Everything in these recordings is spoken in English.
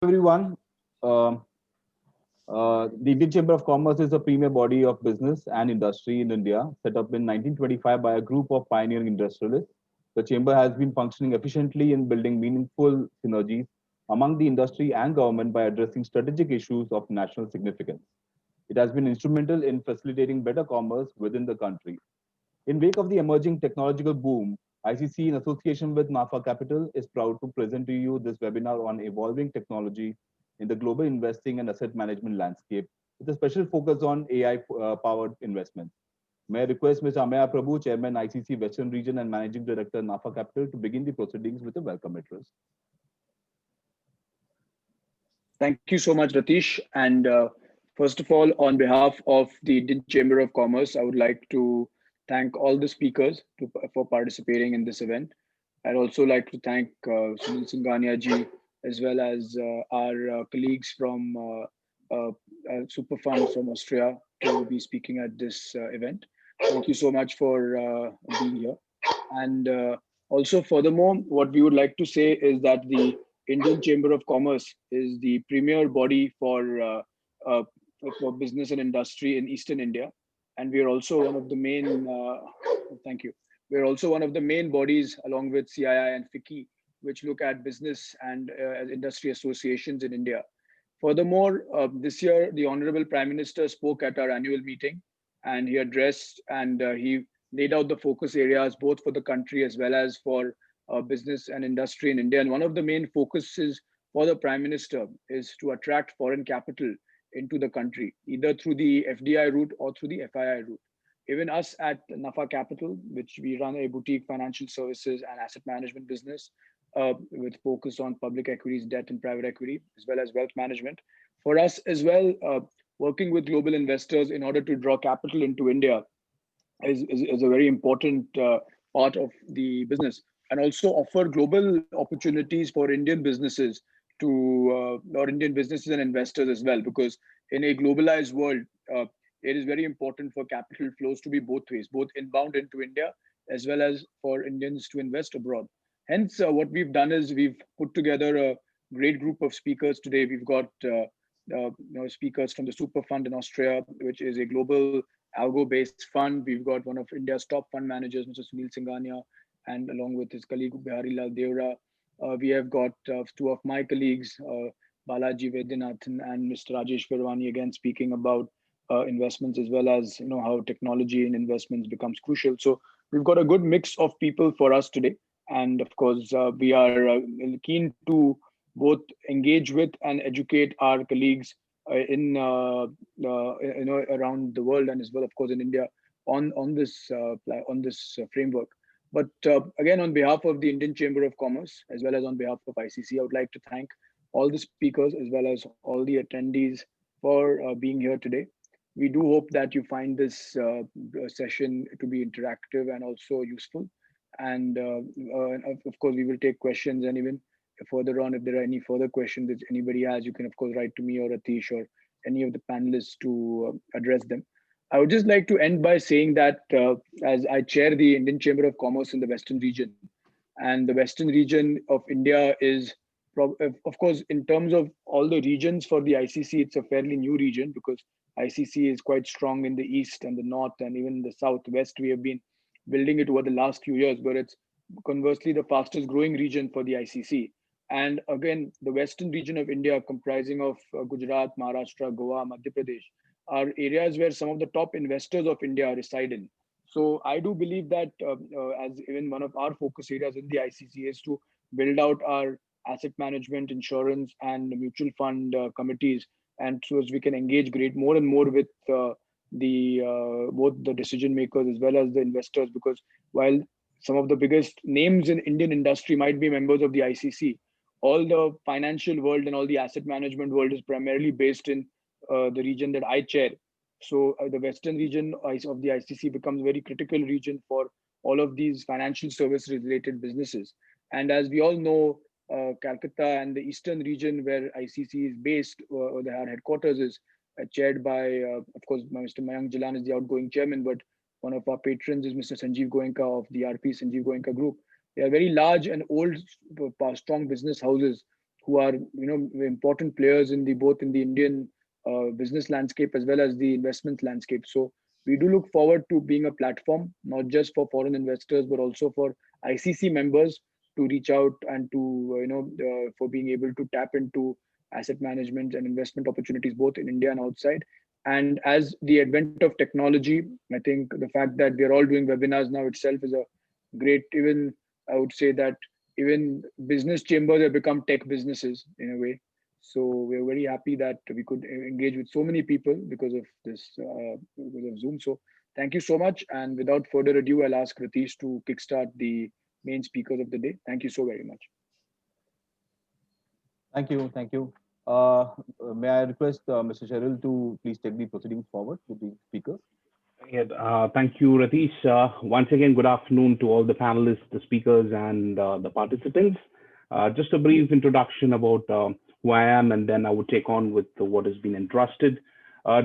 Everyone. The Indian Chamber of Commerce is a premier body of business and industry in India, set up in 1925 by a group of pioneering industrialists. The chamber has been functioning efficiently in building meaningful synergies among the industry and government by addressing strategic issues of national significance. It has been instrumental in facilitating better commerce within the country. In wake of the emerging technological boom, ICC, in association with NAFA Capital, is proud to present to you this webinar on evolving technology in the global investing and asset management landscape, with a special focus on AI-powered investments. May I request Mr. Ameya Prabhu, Chairman, ICC Western Region and Managing Director, NAFA Capital, to begin the proceedings with a welcome address. Thank you so much, Ratish. And first of all, on behalf of the Indian Chamber of Commerce, I would like to thank all the speakers for participating in this event. I'd also like to thank Sunil Singhania ji, as well as our colleagues from Superfund from Austria to be speaking at this event. Thank you so much for being here. And also, furthermore, what we would like to say is that the Indian Chamber of Commerce is the premier body for business and industry in Eastern India, and we are also one of the main. Thank you. We are also one of the main bodies, along with CII and FICCI, which look at business and industry associations in India. Furthermore, this year the Honorable Prime Minister spoke at our annual meeting, and he addressed and he laid out the focus areas both for the country as well as for business and industry in India. And one of the main focuses for the Prime Minister is to attract foreign capital into the country, either through the FDI route or through the FII route. Even us at NAFA Capital, which we run a boutique financial services and asset management business with focus on public equities, debt and private equity, as well as wealth management. For us as well, working with global investors in order to draw capital into India is a very important part of the business, and also offer global opportunities for Indian businesses to or Indian businesses and investors as well, because in a globalized world, it is very important for capital flows to be both ways, both inbound into India as well as for Indians to invest abroad. Hence, what we've done is we've put together a great group of speakers today. We've got speakers from the Superfund in Austria, which is a global algo-based fund. We've got one of India's top fund managers, Mr. Sunil Singhania, and along with his colleague Bihari Lal Devra. We have got two of my colleagues, Balaji, Vaidyanathan, and Mr. Rajesh Pherwani, again speaking about investments, as well as how technology and investments becomes crucial. So we've got a good mix of people for us today, and of course we are keen to both engage with and educate our colleagues in around the world, and as well, of course, in India on this framework. But again, on behalf of the Indian Chamber of Commerce, as well as on behalf of ICC, I would like to thank all the speakers as well as all the attendees for being here today. We do hope that you find this session to be interactive and also useful. And of course, we will take questions, and even further on, if there are any further questions that anybody has, you can of course write to me or Ratish or any of the panelists to address them. I would just like to end by saying that as I chair the Indian Chamber of Commerce in the Western region, and the Western region of India is, of course, in terms of all the regions for the ICC, it's a fairly new region, because ICC is quite strong in the east and the north, and even the southwest. We have been building it over the last few years, but it's conversely the fastest growing region for the ICC. And again, the Western region of India, comprising of Gujarat, Maharashtra, Goa, Madhya Pradesh, are areas where some of the top investors of India reside in. So I do believe that as even one of our focus areas in the ICC is to build out our asset management, insurance, and mutual fund committees, and so as we can engage more and more with both the decision makers as well as the investors, because while some of the biggest names in Indian industry might be members of the ICC, all the financial world and all the asset management world is primarily based in the region that I chair. So the Western region of the ICC becomes a very critical region for all of these financial service related businesses. And as we all know, Calcutta and the Eastern region where ICC is based, or their headquarters is, chaired by, of course, Mr. Mayank Jalan is the outgoing chairman, but one of our patrons is Mr. Sanjeev Goenka of the RP Sanjeev Goenka Group. They are very large and old, strong business houses who are important players in the both in the Indian business landscape as well as the investment landscape. So we do look forward to being a platform not just for foreign investors but also for ICC members to reach out and to for being able to tap into asset management and investment opportunities both in India and outside. And as the advent of technology, I think the fact that we are all doing webinars now itself is a great, even I would say that even business chambers have become tech businesses in a way. So we're very happy that we could engage with so many people because of this, because of Zoom. So thank you so much. And without further ado, I'll ask Ratish to kickstart the main speakers of the day. Thank you so very much. Thank you. Thank you. May I request Mr. Cheryl to please take the proceedings forward with the speakers? Yeah, thank you, Ratish. Once again, good afternoon to all the panelists, the speakers, and the participants. Just a brief introduction about who I am, and then I would take on with what has been entrusted.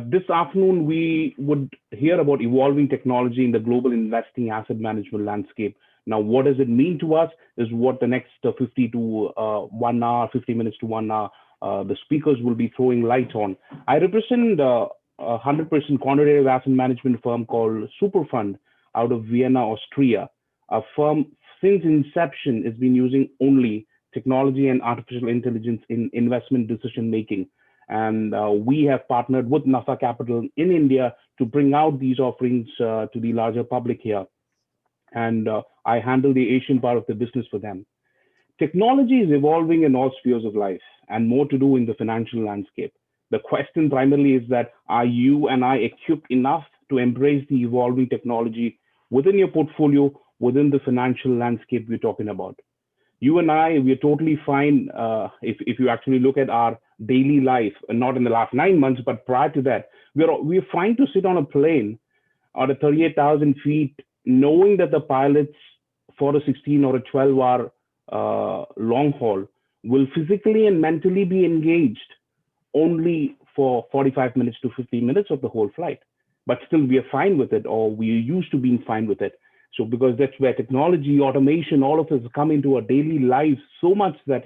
This afternoon, we would hear about evolving technology in the global investing asset management landscape. Now, what does it mean to us is what the next 50 to 1 hour, 50 minutes to 1 hour, the speakers will be throwing light on. I represent a 100% quantitative asset management firm called Superfund out of Vienna, Austria. A firm since inception has been using only technology and artificial intelligence in investment decision making. And we have partnered with NAFA Capital in India to bring out these offerings to the larger public here. And I handle the Asian part of the business for them. Technology is evolving in all spheres of life and more to do in the financial landscape. The question primarily is that are you and I equipped enough to embrace the evolving technology within your portfolio, within the financial landscape we're talking about? You and I, we're totally fine if you actually look at our daily life, and not in the last 9 months, but prior to that, we're fine to sit on a plane at 38,000 feet, knowing that the pilots for a 16 or a 12-hour long haul will physically and mentally be engaged only for 45 minutes to 50 minutes of the whole flight. But still, we are fine with it, or we are used to being fine with it. So because that's where technology, automation, all of us come into our daily lives so much that,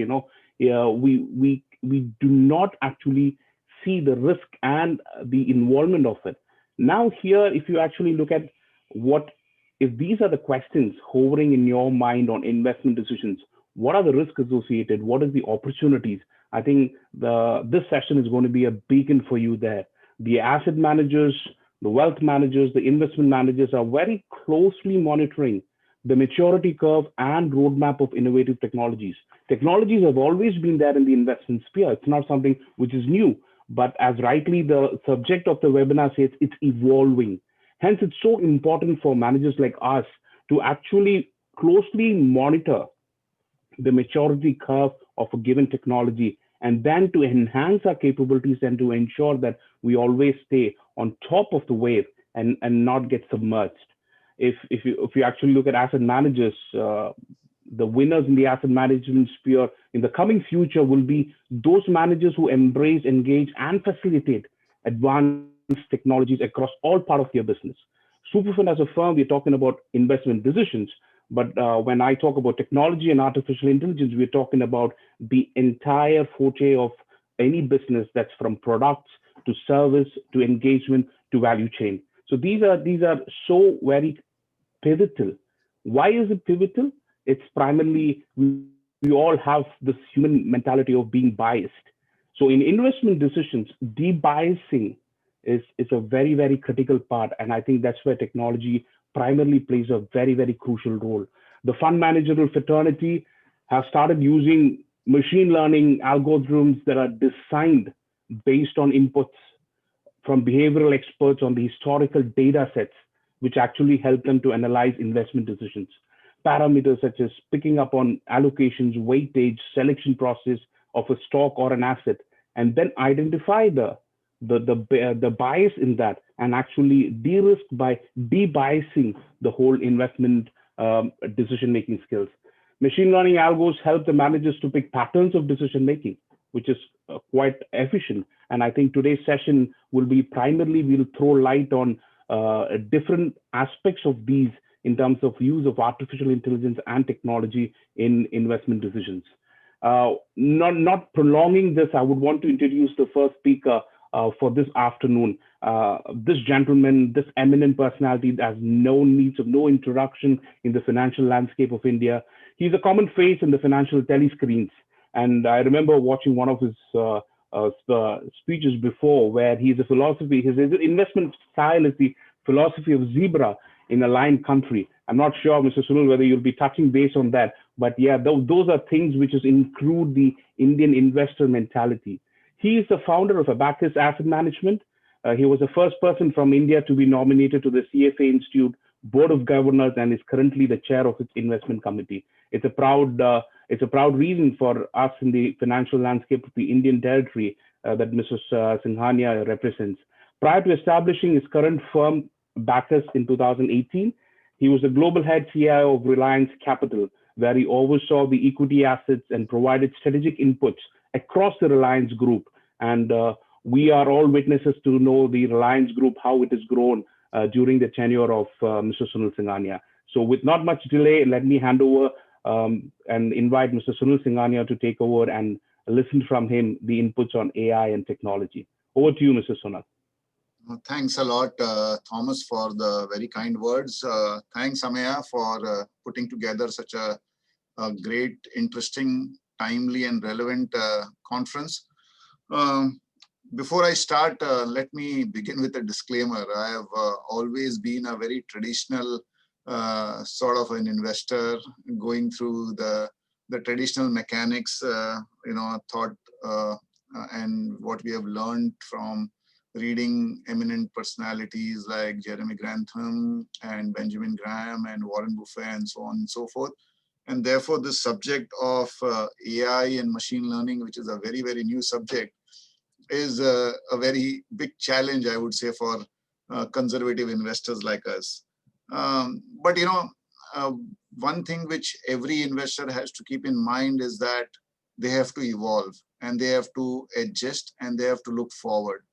we do not actually see the risk and the involvement of it. Now here, if you actually look at if these are the questions hovering in your mind on investment decisions, what are the risks associated? What are the opportunities? I think this session is going to be a beacon for you there. The asset managers, the wealth managers, the investment managers are very closely monitoring the maturity curve and roadmap of innovative technologies. Technologies have always been there in the investment sphere. It's not something which is new, but as rightly the subject of the webinar says, it's evolving. Hence, it's so important for managers like us to actually closely monitor the maturity curve of a given technology, and then to enhance our capabilities and to ensure that we always stay on top of the wave and not get submerged. If you actually look at asset managers, the winners in the asset management sphere in the coming future will be those managers who embrace, engage, and facilitate advanced technologies across all parts of your business. Superfund as a firm, we're talking about investment decisions, but when I talk about technology and artificial intelligence, we're talking about the entire forte of any business, that's from products to service to engagement to value chain. So these are so very pivotal. Why is it pivotal? It's primarily we all have this human mentality of being biased. So in investment decisions, debiasing is a very, very critical part. And I think that's where technology primarily plays a very, very crucial role. The fund managerial fraternity have started using machine learning algorithms that are designed based on inputs from behavioral experts on the historical data sets, which actually help them to analyze investment decisions. Parameters such as picking up on allocations, weightage, selection process of a stock or an asset, and then identify the bias in that and actually de-risk by debiasing the whole investment decision-making skills. Machine learning algos help the managers to pick patterns of decision-making, which is quite efficient. And I think today's session will be primarily, we'll throw light on different aspects of these in terms of use of artificial intelligence and technology in investment decisions. Not prolonging this, I would want to introduce the first speaker for this afternoon. This gentleman, this eminent personality has no needs of no introduction in the financial landscape of India. He's a common face in the financial telescreens. And I remember watching one of his speeches before, where his investment style is the philosophy of zebra in a lion country. I'm not sure, Mr. Sunil, whether you'll be touching base on that, but yeah, those are things which include the Indian investor mentality. He is the founder of Abakkus Asset Management. He was the first person from India to be nominated to the CFA Institute Board of Governors and is currently the chair of its investment committee. It's a proud reason for us in the financial landscape of the Indian territory that Mrs. Singhania represents. Prior to establishing his current firm, Abakkus, in 2018, he was the global head CIO of Reliance Capital, where he oversaw the equity assets and provided strategic inputs across the Reliance Group. And we are all witnesses to know the Reliance Group, how it has grown during the tenure of Mr. Sunil Singhania. So with not much delay, let me hand over and invite Mr. Sunil Singhania to take over and listen from him the inputs on AI and technology. Over to you, Mr. Sunil. Thanks a lot, Thomas, for the very kind words. Thanks, Amaya, for putting together such a great, interesting, timely, and relevant conference. Before I start, let me begin with a disclaimer. I have always been a very traditional sort of an investor, going through the traditional mechanics, thought and what we have learned from reading eminent personalities like Jeremy Grantham and Benjamin Graham and Warren Buffett and so on and so forth. And therefore, this subject of AI and machine learning, which is a very, very new subject, is a very big challenge, I would say, for conservative investors like us. But one thing which every investor has to keep in mind is that they have to evolve and they have to adjust and they have to look forward.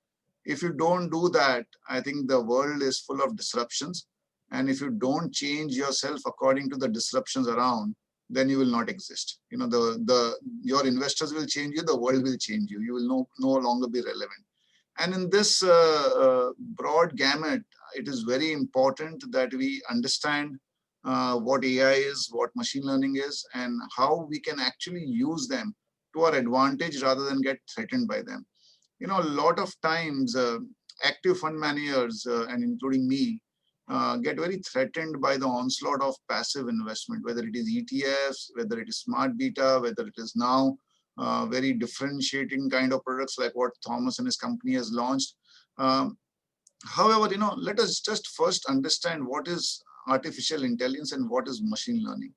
If you don't do that, I think the world is full of disruptions. And if you don't change yourself according to the disruptions around, then you will not exist. Your investors will change you, the world will change you. You will no longer be relevant. And in this broad gamut, it is very important that we understand what AI is, what machine learning is, and how we can actually use them to our advantage rather than get threatened by them. A lot of times, active fund managers, and including me, get very threatened by the onslaught of passive investment, whether it is ETFs, whether it is smart beta, whether it is now very differentiating kind of products like what Thomas and his company has launched. However, let us just first understand what is artificial intelligence and what is machine learning.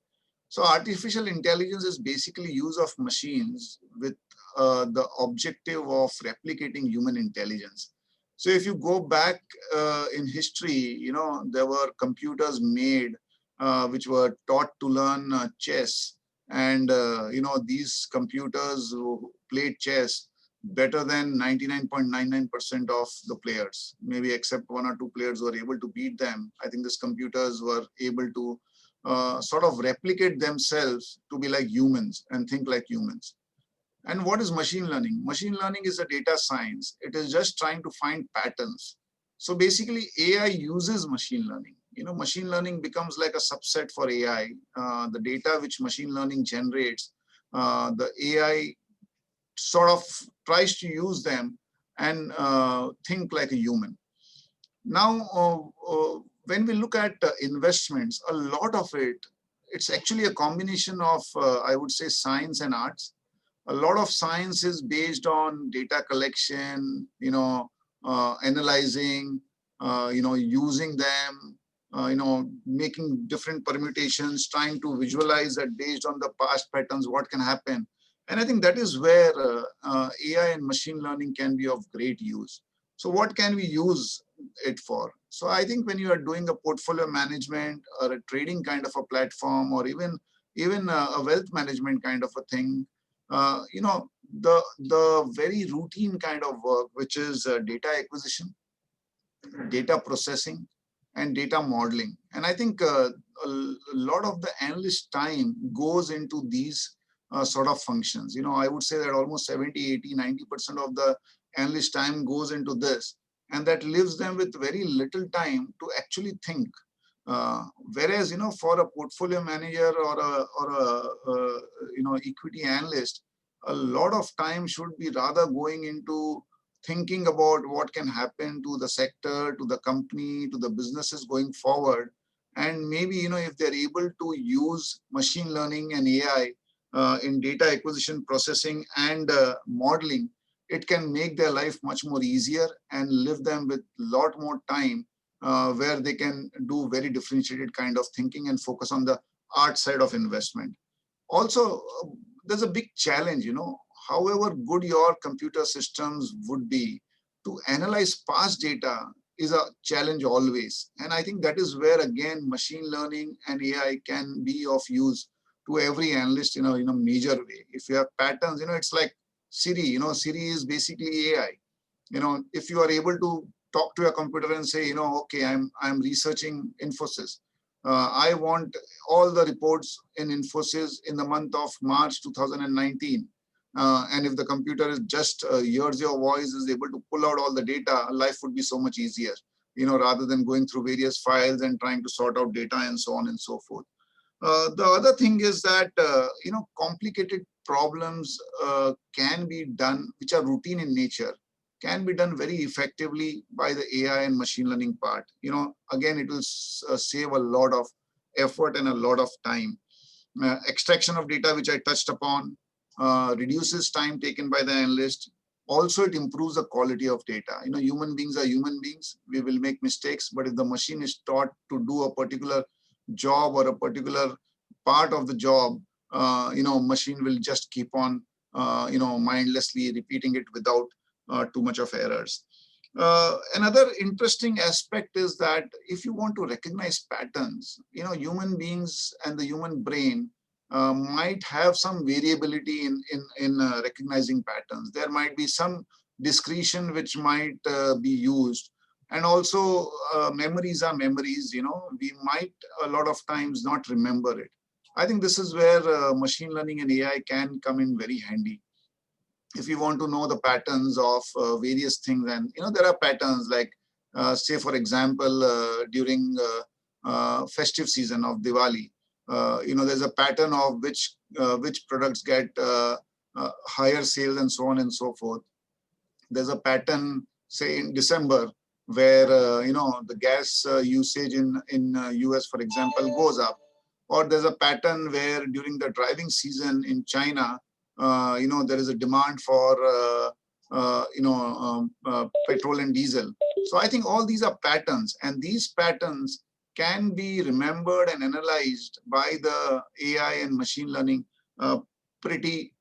So artificial intelligence is basically use of machines with the objective of replicating human intelligence. So if you go back in history, there were computers made which were taught to learn chess. And, these computers played chess better than 99.99% of the players, maybe except one or two players were able to beat them. I think these computers were able to sort of replicate themselves to be like humans and think like humans. And what is machine learning? Machine learning is a data science. It is just trying to find patterns. So basically, AI uses machine learning. Machine learning becomes like a subset for AI. The data which machine learning generates, the AI sort of tries to use them and think like a human. Now, when we look at investments, a lot of it's actually a combination of, I would say, science and arts. A lot of science is based on data collection, analyzing, using them, making different permutations, trying to visualize that based on the past patterns, what can happen. And I think that is where AI and machine learning can be of great use. So what can we use it for? So I think when you are doing a portfolio management or a trading kind of a platform, or even a wealth management kind of a thing, the very routine kind of work, which is data acquisition, data processing, and data modeling. And I think a lot of the analyst time goes into these sort of functions. I would say that almost 70, 80, 90% of the analyst time goes into this, and that leaves them with very little time to actually think. Whereas, for a portfolio manager or a equity analyst, a lot of time should be rather going into thinking about what can happen to the sector, to the company, to the businesses going forward. And maybe, if they're able to use machine learning and AI in data acquisition, processing, and modeling, it can make their life much more easier and leave them with a lot more time where they can do very differentiated kind of thinking and focus on the art side of investment. Also, there's a big challenge, however good your computer systems would be, to analyze past data is a challenge always. And I think that is where, again, machine learning and AI can be of use to every analyst in a major way. If you have patterns, it's like Siri. Siri is basically AI. If you are able to talk to a computer and say, okay, I'm researching Infosys. I want all the reports in Infosys in the month of March 2019. And if the computer is just hears your voice, is able to pull out all the data, life would be so much easier, rather than going through various files and trying to sort out data and so on and so forth. The other thing is that, complicated problems can be done, which are routine in nature, can be done very effectively by the AI and machine learning part. Again, it will save a lot of effort and a lot of time. Extraction of data, which I touched upon, reduces time taken by the analyst. Also, it improves the quality of data. Human beings are human beings. We will make mistakes, but if the machine is taught to do a particular job or a particular part of the job, machine will just keep on, mindlessly repeating it without too much of errors. Another interesting aspect is that if you want to recognize patterns, human beings and the human brain might have some variability in recognizing patterns. There might be some discretion which might be used. And also memories are memories, we might a lot of times not remember it. I think this is where machine learning and AI can come in very handy. If you want to know the patterns of various things, and there are patterns like, say for example, during festive season of Diwali, there's a pattern of which products get higher sales and so on and so forth. There's a pattern, say in December, where the gas usage in US, for example, goes up. Or there's a pattern where during the driving season in China, there is a demand for petrol and diesel. So I think all these are patterns, and these patterns can be remembered and analyzed by the AI and machine learning pretty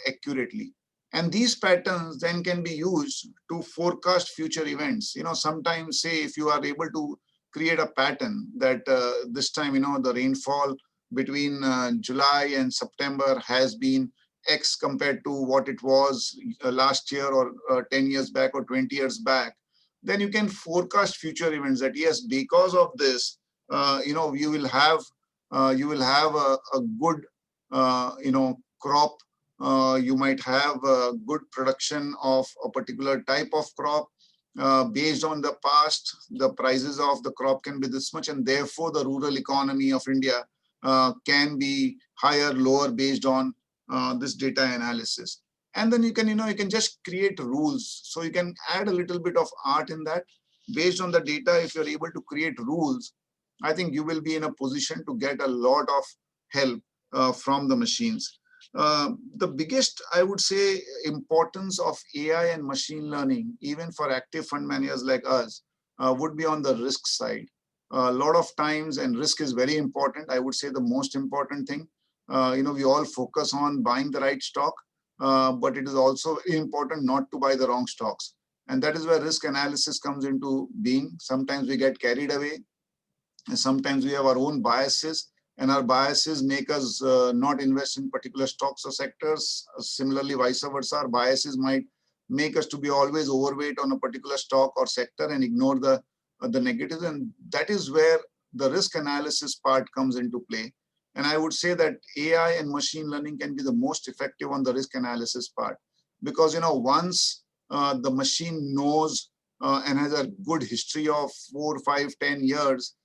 accurately. And these patterns then can be used to forecast future events. Sometimes, say, if you are able to create a pattern that this time, the rainfall between July and September has been X compared to what it was last year or 10 years back or 20 years back, then you can forecast future events that, yes, because of this, you will have a good, crop. You might have a good production of a particular type of crop. Based on the past, the prices of the crop can be this much, and therefore the rural economy of India can be higher, lower based on this data analysis. And then you can just create rules. So you can add a little bit of art in that. Based on the data, if you're able to create rules, I think you will be in a position to get a lot of help from the machines. The biggest, I would say, importance of AI and machine learning, even for active fund managers like us, would be on the risk side. A lot of times, and risk is very important, I would say the most important thing. We all focus on buying the right stock, but it is also important not to buy the wrong stocks. And that is where risk analysis comes into being. Sometimes we get carried away, and sometimes we have our own biases, and our biases make us not invest in particular stocks or sectors. Similarly, vice versa, our biases might make us to be always overweight on a particular stock or sector and ignore the negatives. And that is where the risk analysis part comes into play. And I would say that AI and machine learning can be the most effective on the risk analysis part, because once the machine knows and has a good history of 4, 5, 10 years,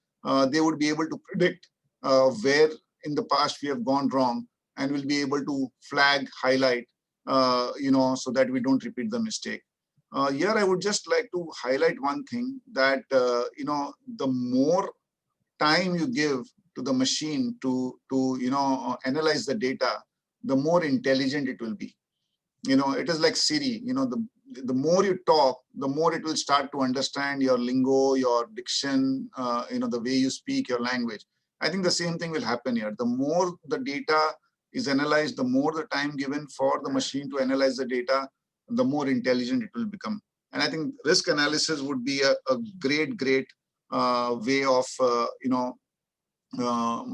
they would be able to predict where in the past we have gone wrong, and will be able to flag, highlight, so that we don't repeat the mistake. Here, I would just like to highlight one thing, that the more time you give to the machine to analyze the data, the more intelligent it will be. It is like Siri. The more you talk, the more it will start to understand your lingo, your diction, the way you speak your language. I think the same thing will happen here. The more the data is analyzed, the more the time given for the machine to analyze the data, the more intelligent it will become. And I think risk analysis would be a great way of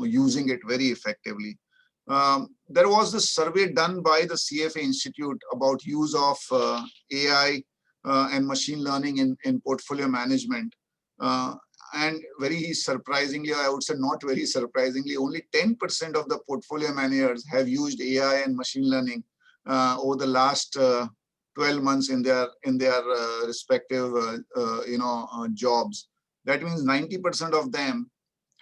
using it very effectively. There was this survey done by the CFA Institute about use of AI and machine learning in portfolio management. And very surprisingly, I would say not very surprisingly, only 10% of the portfolio managers have used AI and machine learning over the last 12 months in their respective jobs. That means 90% of them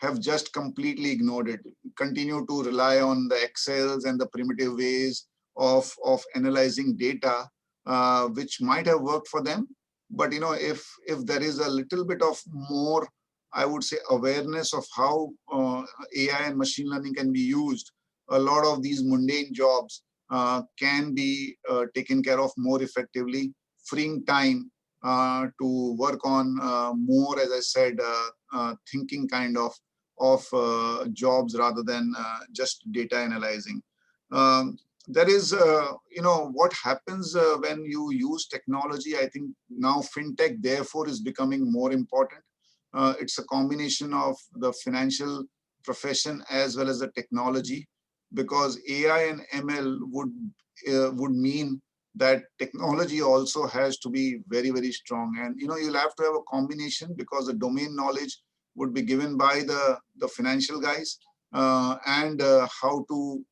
have just completely ignored it, continue to rely on the Excels and the primitive ways of analyzing data, which might have worked for them. But if there is a little bit of more, I would say, awareness of how AI and machine learning can be used, a lot of these mundane jobs can be taken care of more effectively, freeing time to work on more, as I said, thinking kind of jobs rather than just data analyzing. There is, what happens when you use technology. I think now fintech, therefore, is becoming more important. It's a combination of the financial profession as well as the technology, because AI and ML would mean that technology also has to be very, very strong. And, you'll have to have a combination, because the domain knowledge would be given by the financial guys, and how to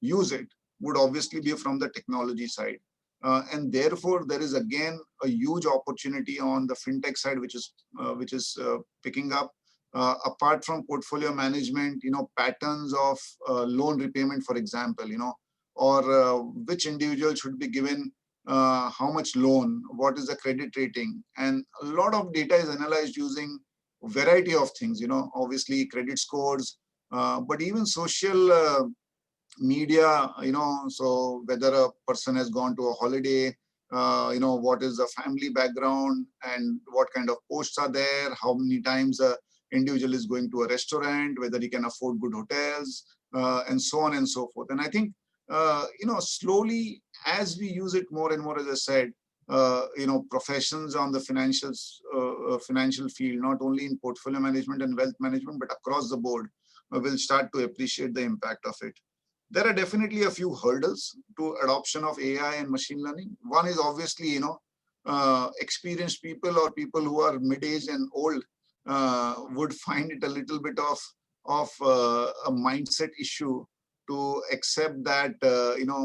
use it would obviously be from the technology side. And therefore, there is again a huge opportunity on the fintech side, which is picking up. Apart from portfolio management, patterns of loan repayment, for example, or which individual should be given how much loan, what is the credit rating, and a lot of data is analyzed using a variety of things. Obviously credit scores, but even social media, so whether a person has gone to a holiday, what is the family background and what kind of posts are there, how many times a individual is going to a restaurant, whether he can afford good hotels, and so on and so forth. And I think, slowly, as we use it more and more, as I said, professions on the financial field, not only in portfolio management and wealth management, but across the board, will start to appreciate the impact of it. There are definitely a few hurdles to adoption of AI and machine learning. One is obviously, experienced people or people who are mid-age and old would find it a little bit of a mindset issue to accept that,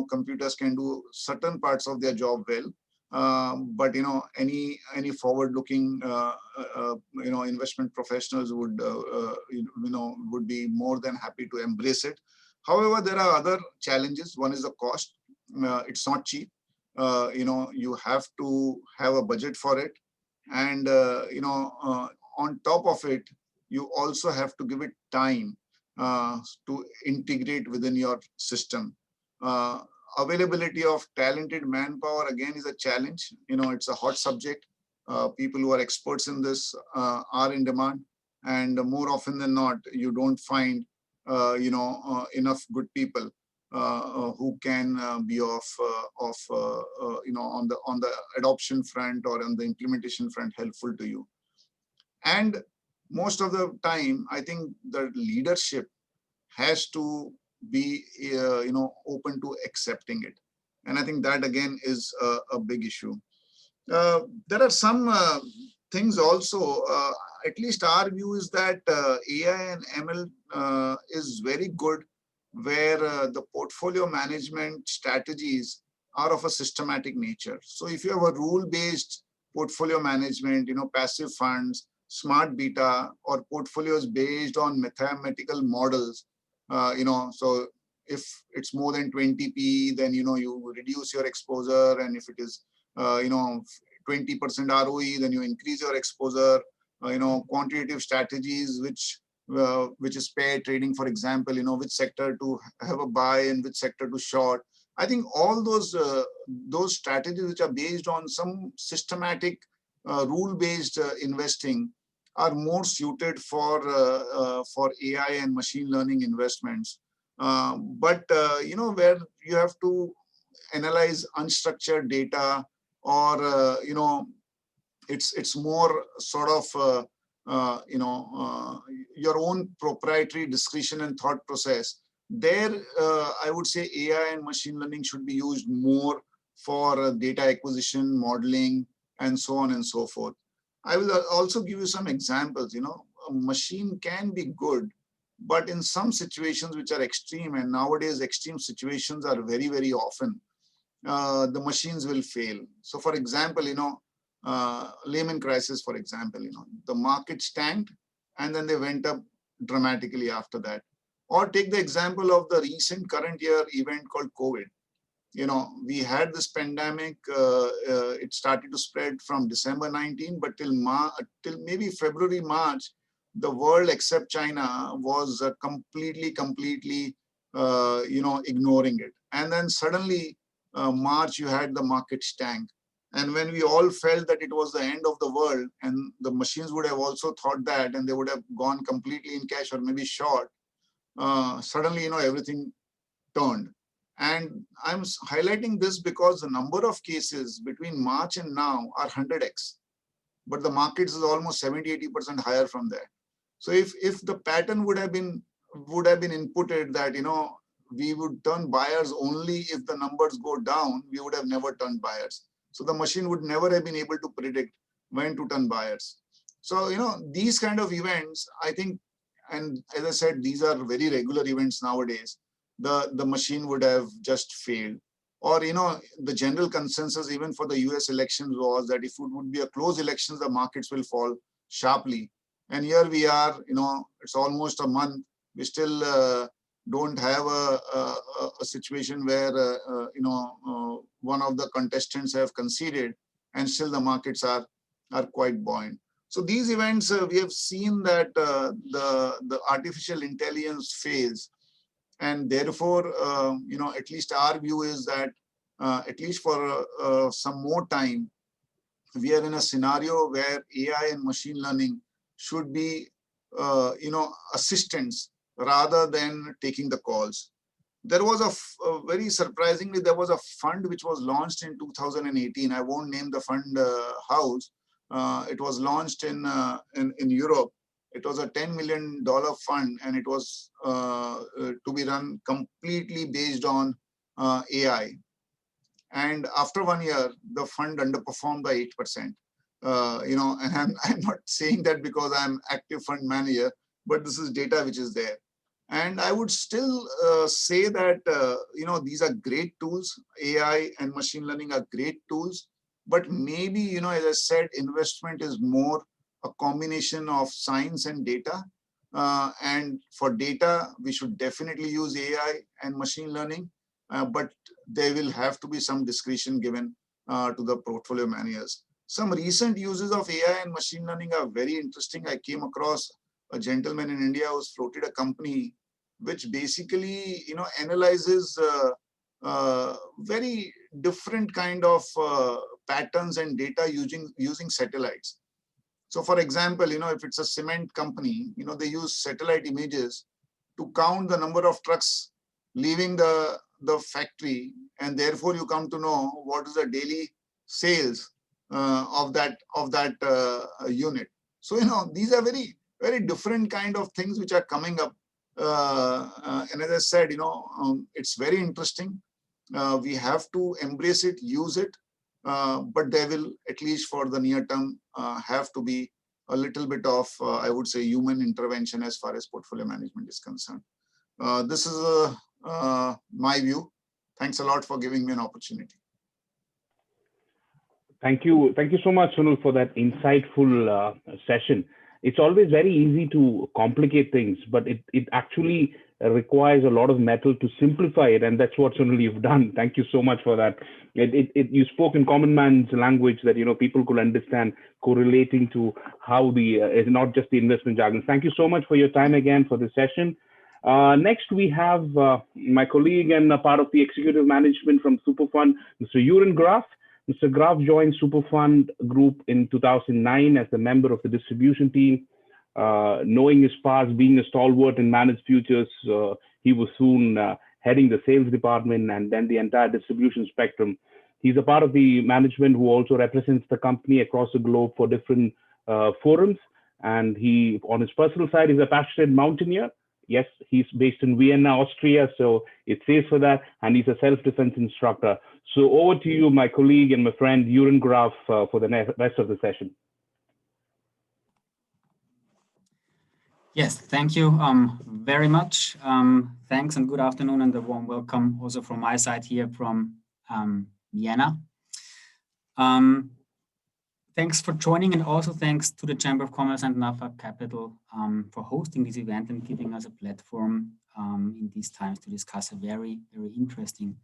computers can do certain parts of their job well. But, any forward-looking, investment professionals would be more than happy to embrace it. However, there are other challenges. One is the cost. It's not cheap. You have to have a budget for it. And, on top of it, you also have to give it time to integrate within your system. Availability of talented manpower, again, is a challenge. It's a hot subject. People who are experts in this are in demand. And more often than not, you don't find enough good people who can be on the adoption front or on the implementation front helpful to you. And most of the time, I think the leadership has to be open to accepting it. And I think that again is a big issue. There are some things also, at least our view is that AI and ML is very good where the portfolio management strategies are of a systematic nature. So if you have a rule-based portfolio management, passive funds, smart beta, or portfolios based on mathematical models, so if it's more than 20p, then you reduce your exposure, and if it is 20% ROE, then you increase your exposure. Quantitative strategies which is pair trading, for example, which sector to have a buy and which sector to short. I think all those strategies which are based on some systematic rule-based investing are more suited for AI and machine learning investments. But where you have to analyze unstructured data, or it's more sort of your own proprietary discretion and thought process. There, I would say AI and machine learning should be used more for data acquisition, modeling, and so on and so forth. I will also give you some examples. A machine can be good, but in some situations which are extreme, and nowadays extreme situations are very, very often, the machines will fail. So for example, Lehman crisis, for example, the markets tanked and then they went up dramatically after that. Or take the example of the recent current year event called COVID. We had this pandemic, it started to spread from December 19, but till maybe February, March, the world except China was completely, ignoring it. And then suddenly, March, you had the markets tank. And when we all felt that it was the end of the world, and the machines would have also thought that, and they would have gone completely in cash or maybe short, suddenly, everything turned. And I'm highlighting this because the number of cases between March and now are 100x, but the markets is almost 70–80% higher from there. So if the pattern would have been inputted that we would turn buyers only if the numbers go down, we would have never turned buyers. So the machine would never have been able to predict when to turn buyers. So these kind of events, I think, and as I said, these are very regular events nowadays. The machine would have just failed. Or the general consensus even for the US elections was that if it would be a close elections, the markets will fall sharply. And here we are, it's almost a month. We still don't have a situation where one of the contestants have conceded, and still the markets are quite buoyant. So these events, we have seen that the artificial intelligence phase, and therefore, at least our view is that at least for some more time, we are in a scenario where AI and machine learning should be, assistants rather than taking the calls. There was very surprisingly, there was a fund which was launched in 2018. I won't name the fund house. It was launched in Europe. It was a $10 million fund, and it was to be run completely based on AI. And after 1 year, the fund underperformed by 8%. And I'm not saying that because I'm active fund manager, but this is data which is there. And I would still say that, these are great tools. AI and machine learning are great tools. But maybe, as I said, investment is more a combination of science and data. And for data, we should definitely use AI and machine learning. But there will have to be some discretion given to the portfolio managers. Some recent uses of AI and machine learning are very interesting. I came across a gentleman in India who's floated a company which basically, analyzes very different kind of patterns and data using satellites. So for example, if it's a cement company, they use satellite images to count the number of trucks leaving the factory, and therefore you come to know what is the daily sales of that unit. So these are very, very different kind of things which are coming up. And as I said, it's very interesting. We have to embrace it, use it, but there will, at least for the near term, have to be a little bit of, I would say, human intervention as far as portfolio management is concerned. This is my view. Thanks a lot for giving me an opportunity. Thank you so much, Sunil, for that insightful session. It's always very easy to complicate things, but it actually requires a lot of metal to simplify it, and that's what, Sunil, you've done. Thank you so much for that. You spoke in common man's language that people could understand, correlating to how it's not just the investment jargon. Thank you so much for your time again for this session. Next, we have my colleague and a part of the executive management from Superfund, Mr. Juergen Graf. Mr. Graf joined Superfund Group in 2009 as a member of the distribution team. Knowing his past, being a stalwart in managed futures, he was soon heading the sales department and then the entire distribution spectrum. He's a part of the management who also represents the company across the globe for different forums. And he, on his personal side, is a passionate mountaineer. Yes, he's based in Vienna, Austria, so it says for that, and he's a self-defense instructor. So over to you, my colleague and my friend, Juergen Graf, for the rest of the session. Yes, thank you very much. Thanks and good afternoon, and a warm welcome also from my side here from Vienna. Thanks for joining, and also thanks to the Chamber of Commerce and NAFA Capital for hosting this event and giving us a platform in these times to discuss a very, very interesting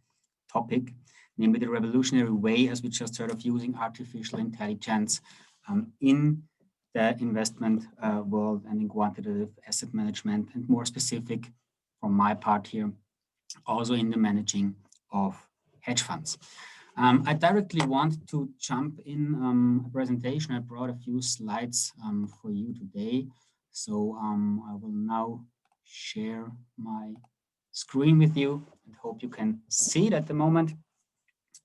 topic, namely the revolutionary way, as we just heard, of using artificial intelligence in the investment world and in quantitative asset management, and more specific from my part here, also in the managing of hedge funds. I directly want to jump in a presentation. I brought a few slides for you today. So I will now share my screen with you and hope you can see it at the moment.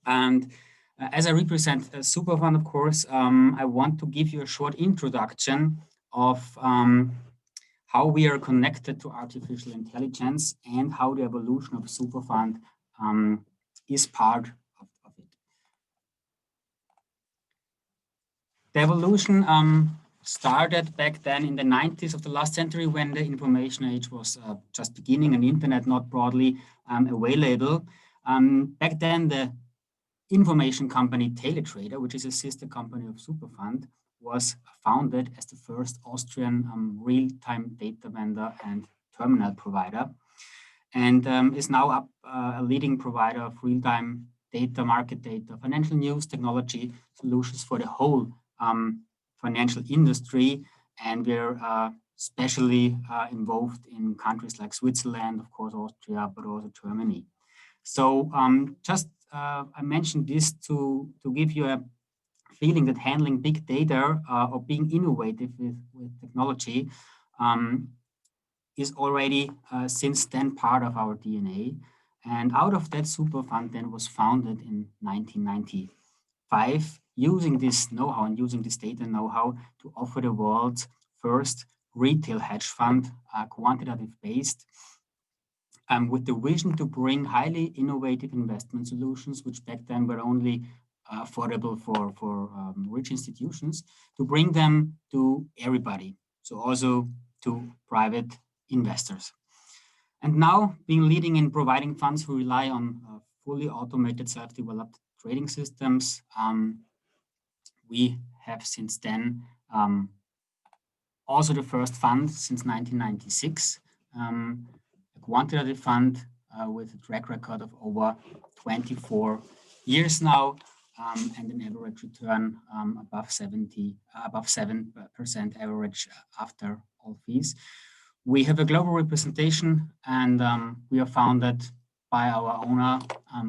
And as I represent Superfund, of course, I want to give you a short introduction of how we are connected to artificial intelligence and how the evolution of Superfund is part of it. The evolution started back then in the 90s of the last century, when the information age was just beginning and the internet not broadly available. Back then, the information company TeleTrader, which is a sister company of Superfund, was founded as the first Austrian real-time data vendor and terminal provider, and is now a leading provider of real-time data, market data, financial news, technology solutions for the whole financial industry. And we're especially involved in countries like Switzerland, of course, Austria, but also Germany. So I mentioned this to give you a feeling that handling big data or being innovative with technology is already since then part of our DNA. And out of that, Superfund then was founded in 1995, using this know-how and using this data know-how to offer the world's first retail hedge fund, quantitative-based, with the vision to bring highly innovative investment solutions, which back then were only affordable for rich institutions, to bring them to everybody, so also to private investors. And now, being leading in providing funds who rely on fully automated, self-developed trading systems, we have since then also the first fund since 1996, a quantitative fund with a track record of over 24 years now, and an average return above 7% average after all fees. We have a global representation, and we are founded by our owner,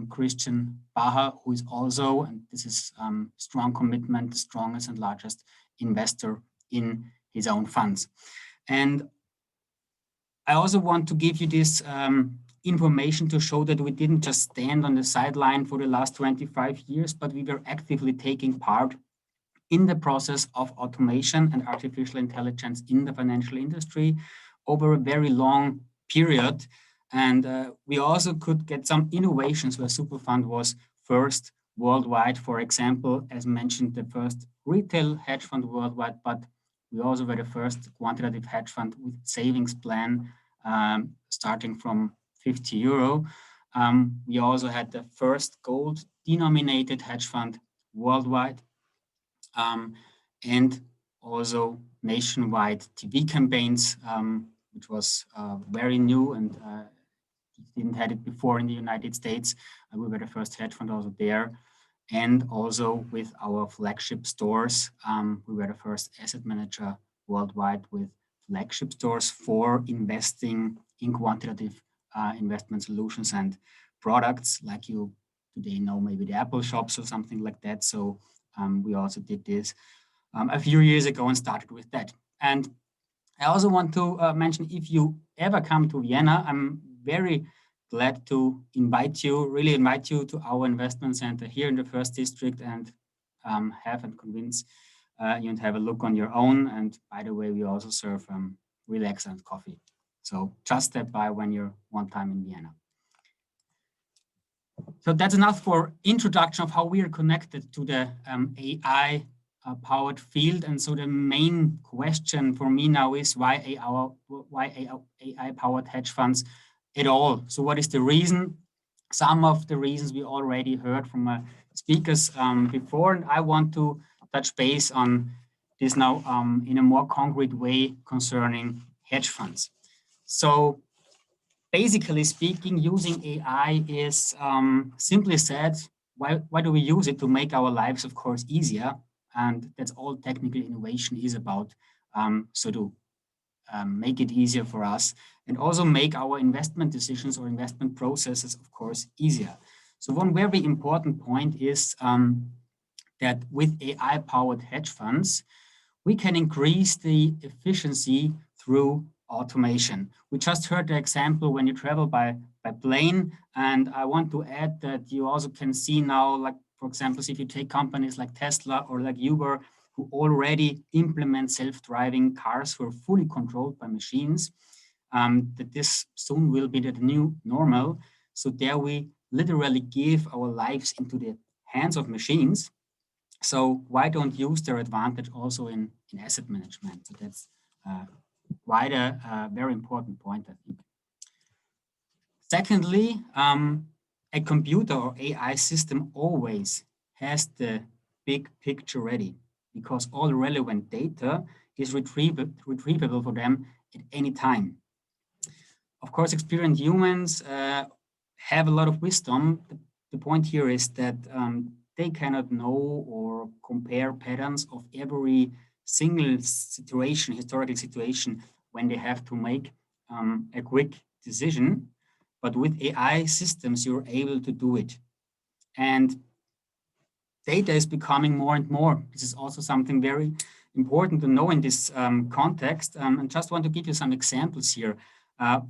Christian Baha, who is also, and this is strong commitment, the strongest and largest investor in his own funds. And I also want to give you this information to show that we didn't just stand on the sideline for the last 25 years, but we were actively taking part in the process of automation and artificial intelligence in the financial industry over a very long period. And we also could get some innovations where Superfund was first worldwide. For example, as mentioned, the first retail hedge fund worldwide, but we also were the first quantitative hedge fund with savings plan starting from 50 euro. We also had the first gold denominated hedge fund worldwide, and also nationwide TV campaigns, which was very new and didn't had it before in the United States. We were the first hedge fund also there. And also with our flagship stores, we were the first asset manager worldwide with flagship stores for investing in quantitative investment solutions and products, like you today know, maybe the Apple shops or something like that. So we also did this a few years ago and started with that. And I also want to mention, if you ever come to Vienna, I'm very glad to really invite you to our investment center here in the First District and have and convince you to have a look on your own. And by the way, we also serve really excellent coffee. So just step by when you're one time in Vienna. So that's enough for introduction of how we are connected to the AI powered field. And so the main question for me now is why AI powered hedge funds at all? So what is the reason? Some of the reasons we already heard from speakers before, and I want to touch base on this now in a more concrete way concerning hedge funds. So basically speaking, using AI is simply said, why do we use it? To make our lives, of course, easier. And that's all technical innovation is about. So to make it easier for us and also make our investment decisions or investment processes, of course, easier. So one very important point is that with AI-powered hedge funds, we can increase the efficiency through automation. We just heard the example when you travel by plane, and I want to add that you also can see now, like, for example, if you take companies like Tesla or like Uber, who already implement self-driving cars who are fully controlled by machines, that this soon will be the new normal. So there we literally give our lives into the hands of machines. So why don't use their advantage also in asset management? So that's quite a very important point, I think. Secondly, a computer or AI system always has the big picture ready, because all relevant data is retrievable for them at any time. Of course, experienced humans have a lot of wisdom. The point here is that they cannot know or compare patterns of every single situation, historical situation, when they have to make a quick decision. But with AI systems, you're able to do it. And data is becoming more and more. This is also something very important to know in this context. And just want to give you some examples here.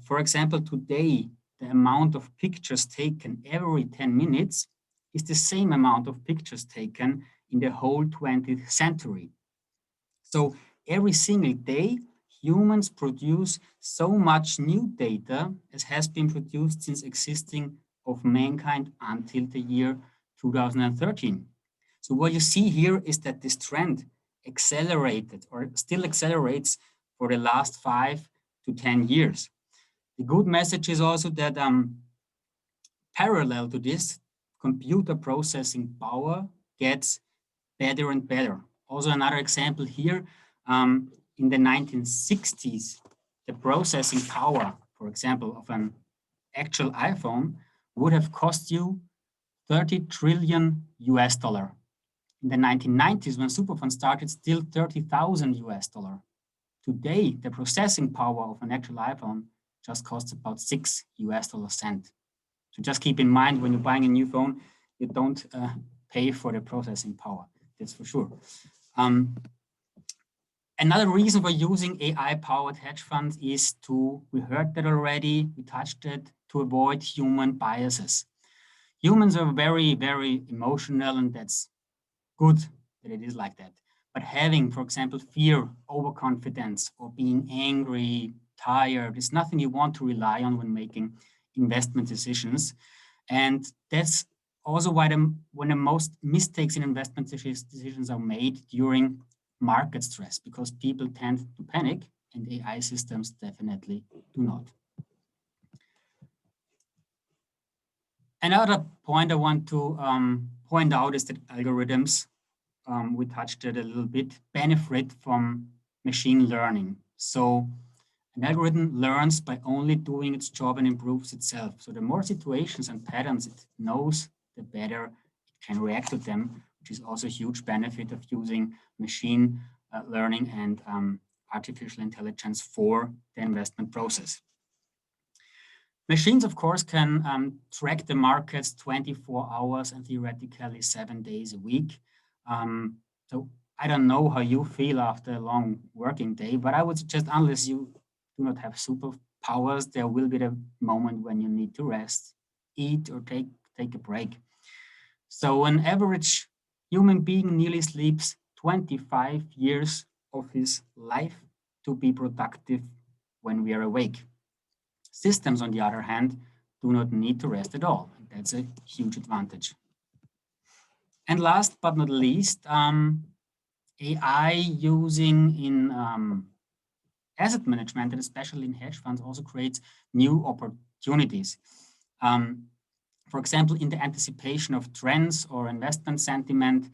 For example, today, the amount of pictures taken every 10 minutes is the same amount of pictures taken in the whole 20th century. So every single day, humans produce so much new data as has been produced since existing of mankind until the year 2013. So what you see here is that this trend accelerated or still accelerates for the last 5 to 10 years. The good message is also that parallel to this, computer processing power gets better and better. Also another example here, in the 1960s, the processing power, for example, of an actual iPhone would have cost you $30 trillion. In the 1990s, when Superfund started, still $30,000. Today, the processing power of an actual iPhone just costs about $0.06. So just keep in mind, when you're buying a new phone, you don't pay for the processing power, that's for sure. Another reason for using AI-powered hedge funds is we heard that already, we touched it, to avoid human biases. Humans are very, very emotional, and that's good that it is like that. But having, for example, fear, overconfidence, or being angry, tired, is nothing you want to rely on when making investment decisions. And that's also why when the most mistakes in investment decisions are made during market stress, because people tend to panic and AI systems definitely do not. Another point I want to point out is that algorithms, we touched it a little bit, benefit from machine learning. So an algorithm learns by only doing its job and improves itself. So the more situations and patterns it knows, the better it can react to them, which is also a huge benefit of using machine learning and artificial intelligence for the investment process. Machines, of course, can track the markets 24 hours and theoretically 7 days a week. So I don't know how you feel after a long working day, but I would suggest unless you do not have superpowers, there will be the moment when you need to rest, eat, or take a break. So an average human being nearly sleeps 25 years of his life to be productive when we are awake. Systems, on the other hand, do not need to rest at all. And that's a huge advantage. And last but not least, AI using in asset management and especially in hedge funds also creates new opportunities. For example, in the anticipation of trends or investment sentiment,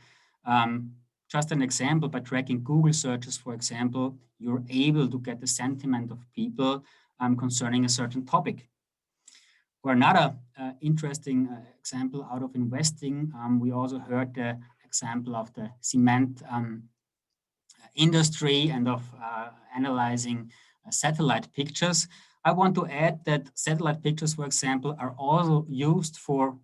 just an example, by tracking Google searches, for example, you're able to get the sentiment of people concerning a certain topic. Or another interesting example out of investing, we also heard the example of the cement industry and of analyzing satellite pictures. I want to add that satellite pictures, for example, are also used for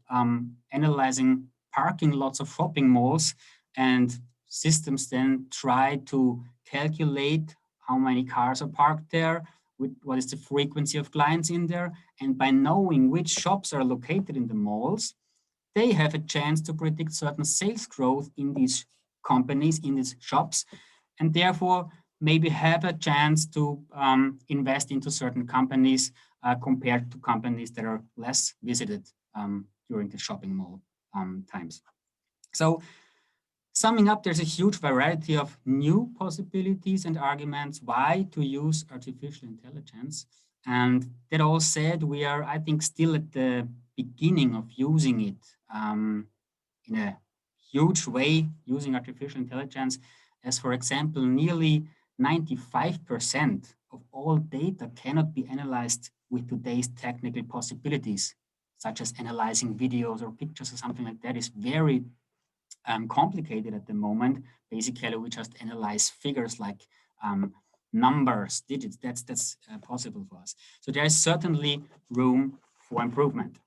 analyzing parking lots of shopping malls, and systems then try to calculate how many cars are parked there, what is the frequency of clients in there, and by knowing which shops are located in the malls, they have a chance to predict certain sales growth in these companies, in these shops, and therefore maybe have a chance to invest into certain companies compared to companies that are less visited during the shopping mall times. So summing up, there's a huge variety of new possibilities and arguments why to use artificial intelligence. And that all said, we are, I think, still at the beginning of using it in a huge way, using artificial intelligence, as for example, nearly 95% of all data cannot be analyzed with today's technical possibilities, such as analyzing videos or pictures or something like that is very complicated at the moment. Basically, we just analyze figures like numbers, digits. That's possible for us. So there is certainly room for improvement.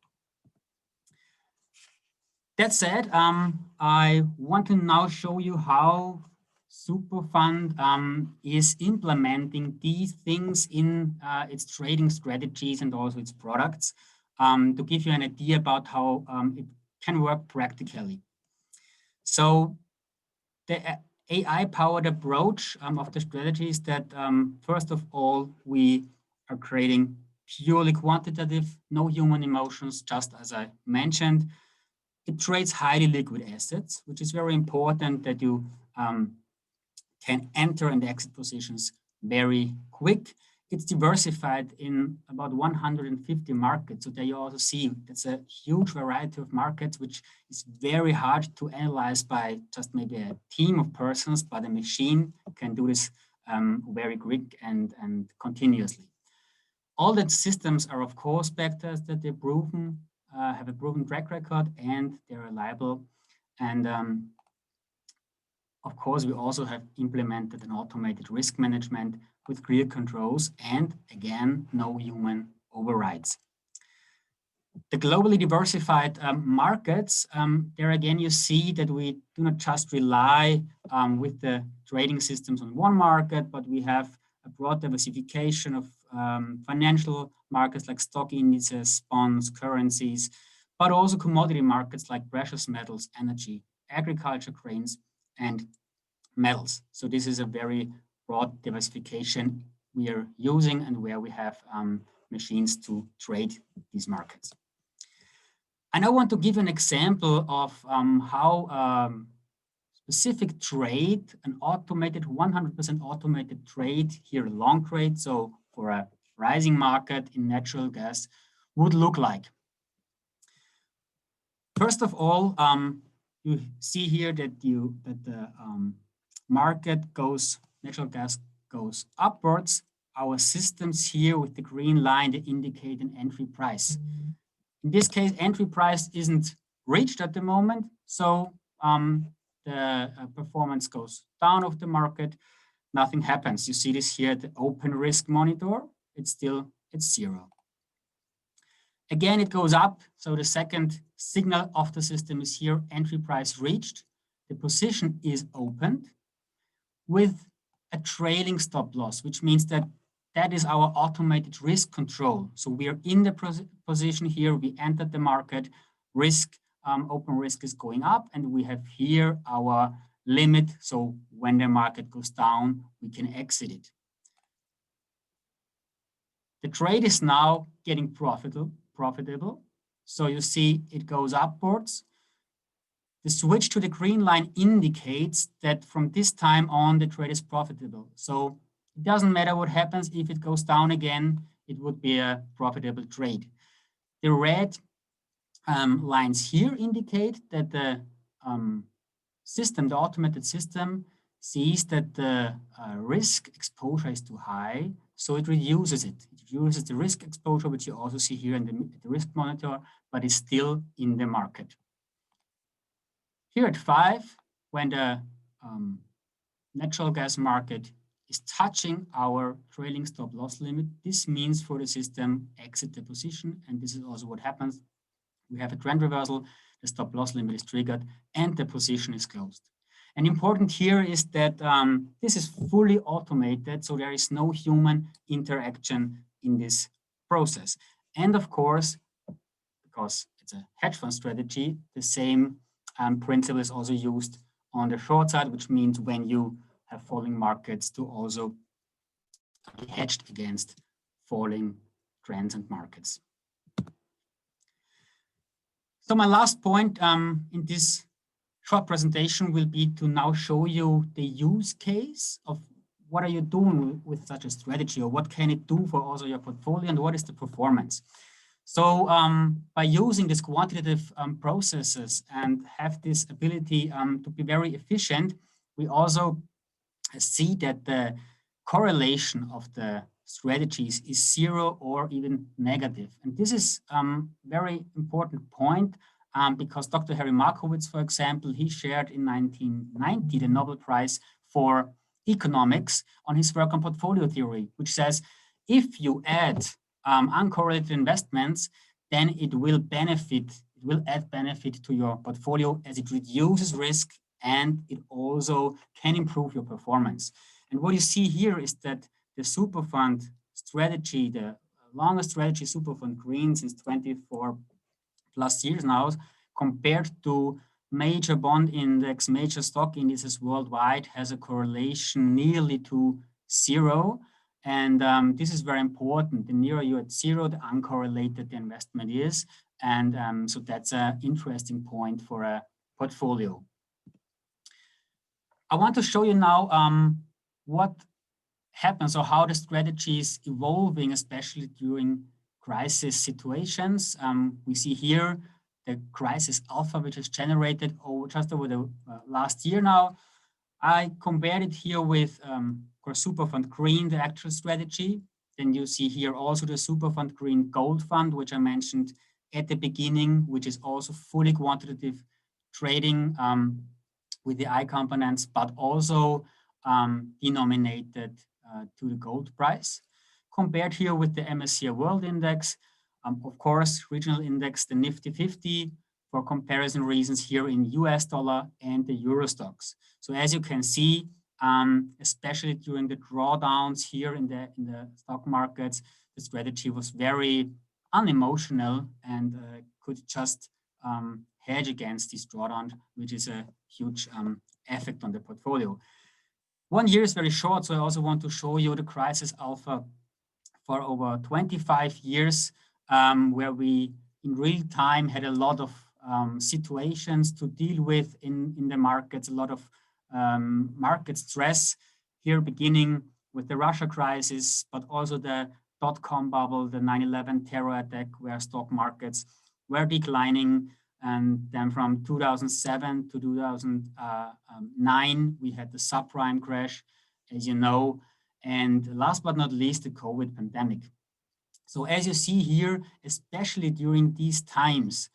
That said, I want to now show you how Superfund is implementing these things in its trading strategies and also its products to give you an idea about how it can work practically. So the AI-powered approach of the strategy is that, first of all, we are creating purely quantitative, no human emotions, just as I mentioned. It trades highly liquid assets, which is very important that you can enter and exit positions very quick. It's diversified in about 150 markets. So there you also see that's a huge variety of markets, which is very hard to analyze by just maybe a team of persons, but a machine can do this very quick and continuously. All that systems are, of course, backtested, that they're proven, have a proven track record, and they're reliable. And of course, we also have implemented an automated risk management with clear controls and, again, no human overrides. The globally diversified markets, there again, you see that we do not just rely with the trading systems on one market, but we have a broad diversification of financial markets like stock indices, bonds, currencies, but also commodity markets like precious metals, energy, agriculture, grains, and metals. So this is a very broad diversification we are using and where we have machines to trade these markets. And I want to give an example of how specific trade, an automated, 100% automated trade, here a long trade, so for a rising market in natural gas, would look like. First of all, you see here that the market goes, natural gas goes upwards. Our systems here with the green line, they indicate an entry price. In this case, entry price isn't reached at the moment, so the performance goes down of the market. Nothing happens. You see this here, the open risk monitor. It's 0. Again, it goes up. So the second signal of the system is here, entry price reached. The position is opened with a trailing stop loss, which means that that is our automated risk control. So we are in the position here, we entered the market, risk, open risk is going up, and we have here our limit. So when the market goes down, we can exit it. The trade is now getting profitable. So you see it goes upwards. The switch to the green line indicates that from this time on, the trade is profitable. So it doesn't matter what happens. If it goes down again, it would be a profitable trade. The red lines here indicate that the system, the automated system, sees that the risk exposure is too high, so it reduces it. It reduces the risk exposure, which you also see here in the risk monitor, but it's still in the market. Here at 5, when the natural gas market is touching our trailing stop loss limit, this means for the system, exit the position, and this is also what happens. We have a trend reversal, the stop loss limit is triggered, and the position is closed. And important here is that this is fully automated, so there is no human interaction in this process. And of course, because it's a hedge fund strategy, the same principle is also used on the short side, which means when you have falling markets to also be hedged against falling trends and markets. So my last point in this short presentation will be to now show you the use case of what are you doing with such a strategy, or what can it do for also your portfolio, and what is the performance. So by using these quantitative processes and have this ability to be very efficient, we also see that the correlation of the strategies is 0 or even negative. And this is a very important point because Dr. Harry Markowitz, for example, he shared in 1990 the Nobel Prize for Economics on his work on portfolio theory, which says if you add uncorrelated investments, then it will add benefit to your portfolio as it reduces risk and it also can improve your performance. And what you see here is that the Superfund strategy, the longest strategy, Superfund Green, since 24 plus years now, compared to major bond index, major stock indices worldwide, has a correlation nearly to 0. And this is very important. The nearer you're at 0, the uncorrelated the investment is. And so that's an interesting point for a portfolio. I want to show you now what happens or how the strategy is evolving, especially during crisis situations. We see here the crisis alpha, which is generated just over the last year now. I compared it here with Superfund Green, the actual strategy. Then you see here also the Superfund Green Gold Fund, which I mentioned at the beginning, which is also fully quantitative trading with the I components, but also denominated to the gold price. Compared here with the MSCI World Index, of course, regional index, the Nifty 50, for comparison reasons here in US dollar and the Euro stocks. So as you can see, especially during the drawdowns here in the stock markets, the strategy was very unemotional and could just hedge against this drawdown, which is a huge effect on the portfolio. 1 year is very short, so I also want to show you the crisis alpha for over 25 years, where we in real time had a lot of situations to deal with in the markets, a lot of market stress here, beginning with the Russia crisis, but also the dot-com bubble, the 9/11 terror attack, where stock markets were declining And then from 2007 to 2009, we had the subprime crash, as you know. And last but not least, the COVID pandemic. So as you see here, especially during these times,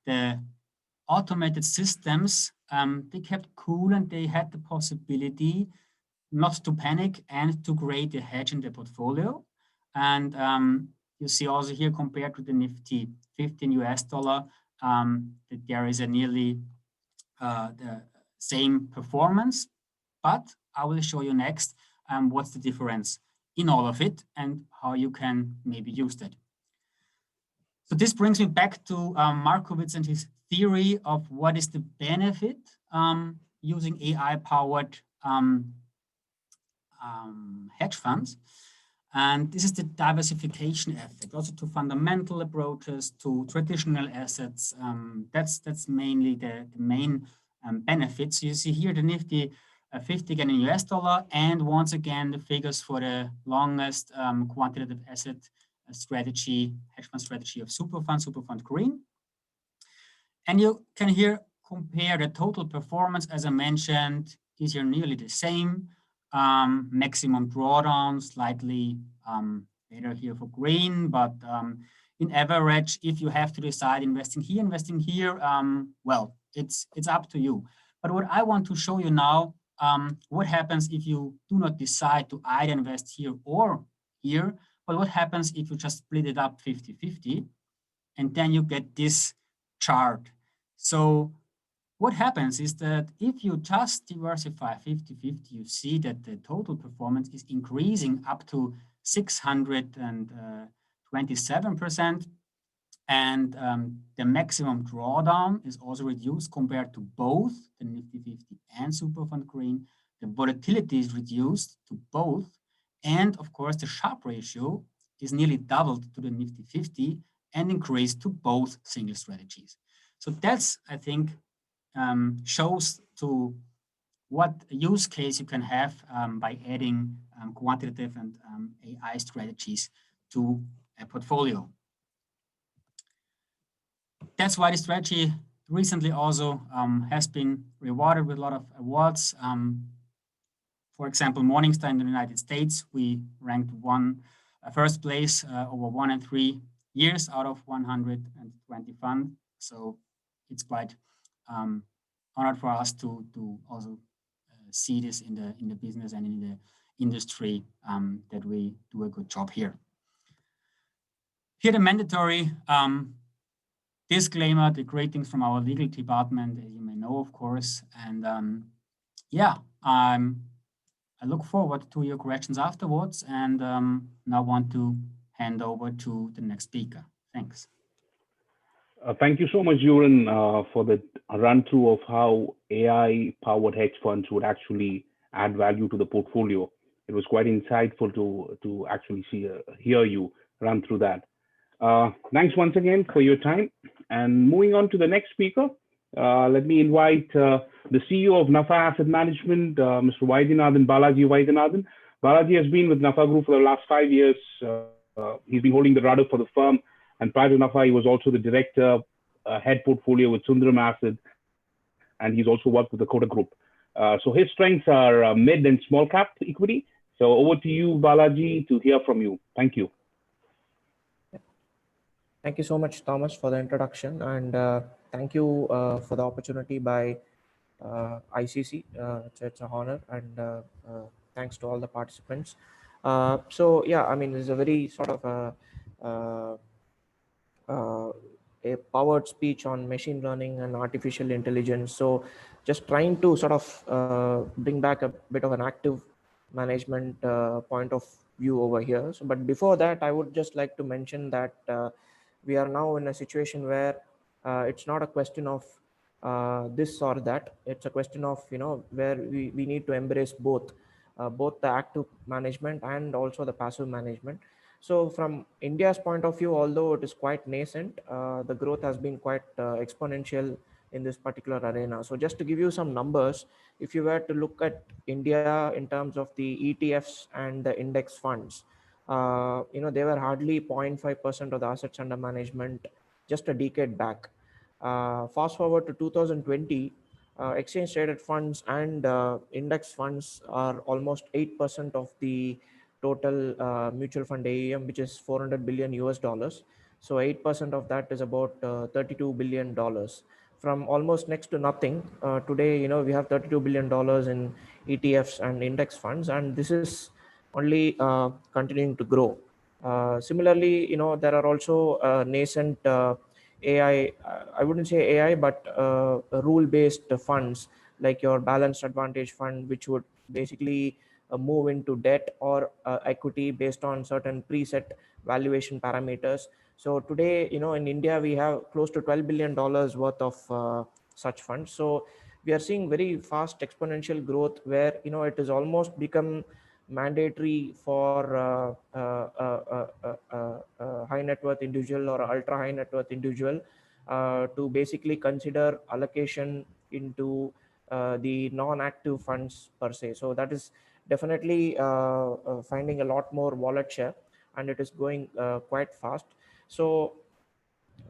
the automated systems, they kept cool and they had the possibility not to panic and to create a hedge in the portfolio. And you see also here compared to the Nifty 15 US dollar, that there is a nearly the same performance. But I will show you next what's the difference in all of it and how you can maybe use that. So this brings me back to Markowitz and his theory of what is the benefit using AI-powered hedge funds. And this is the diversification effect, also to fundamental approaches, to traditional assets. That's mainly the main benefits. You see here the Nifty 50 again in US dollar, and once again the figures for the longest quantitative asset strategy, hedge fund strategy of Superfund Green. And you can here compare the total performance, as I mentioned, these are nearly the same. Maximum drawdown, slightly better here for green, but in average, if you have to decide investing here, well, it's up to you. But what I want to show you now, what happens if you do not decide to either invest here or here, but what happens if you just split it up 50-50, and then you get this chart. So what happens is that if you just diversify 50-50, you see that the total performance is increasing up to 627%. And the maximum drawdown is also reduced compared to both the Nifty 50 and Superfund Green. The volatility is reduced to both. And of course, the Sharpe ratio is nearly doubled to the Nifty 50 and increased to both single strategies. So that's, I think, shows to what use case you can have by adding quantitative and AI strategies to a portfolio. That's why the strategy recently also has been rewarded with a lot of awards. For example, Morningstar in the United States, we ranked first place over 1 and 3 years out of 120 funds. So it's quite honored for us to also see this in the business and in the industry that we do a good job here. Here the mandatory disclaimer, the great things from our legal department, as you may know, of course. And yeah, I look forward to your questions afterwards, and now want to hand over to the next speaker. Thanks. Thank you so much, Juergen, for the run through of how AI-powered hedge funds would actually add value to the portfolio. It was quite insightful to actually hear you run through that. Thanks once again for your time. And moving on to the next speaker, let me invite the CEO of NAFA Asset Management, Mr. Vaidyanathan, Balaji Vaidyanathan. Balaji has been with NAFA Group for the last 5 years. He's been holding the rudder for the firm. And prior to NAFA, he was also the director, head portfolio with Sundaram Asset, and he's also worked with the Kotak Group. So his strengths are mid and small cap equity. So over to you, Balaji, to hear from you. Thank you. Thank you so much, Thomas, for the introduction, and thank you for the opportunity by ICC. It's an honor, and thanks to all the participants. So yeah, I mean, it's a very sort of a powered speech on machine learning and artificial intelligence. So just trying to sort of bring back a bit of an active management point of view over here. So, but before that, I would just like to mention that we are now in a situation where it's not a question of this or that. It's a question of, where we need to embrace both the active management and also the passive management. So from India's point of view, although it is quite nascent, the growth has been quite exponential in this particular arena. So just to give you some numbers, if you were to look at India in terms of the ETFs and the index funds, they were hardly 0.5% of the assets under management just a decade back. Fast forward to 2020, exchange traded funds and index funds are almost 8% of the total mutual fund AUM, which is 400 billion US dollars. So 8% of that is about $32 billion. From almost next to nothing, today, we have $32 billion in ETFs and index funds, and this is only continuing to grow. Similarly, there are also nascent AI, I wouldn't say AI, but rule-based funds like your balanced advantage fund, which would basically move into debt or equity based on certain preset valuation parameters. So today, in India, we have close to $12 billion worth of such funds. So we are seeing very fast exponential growth where, it has almost become mandatory for high net worth individual or ultra high net worth individual to basically consider allocation into the non-active funds per se. So that is definitely finding a lot more wallet share, and it is going quite fast. So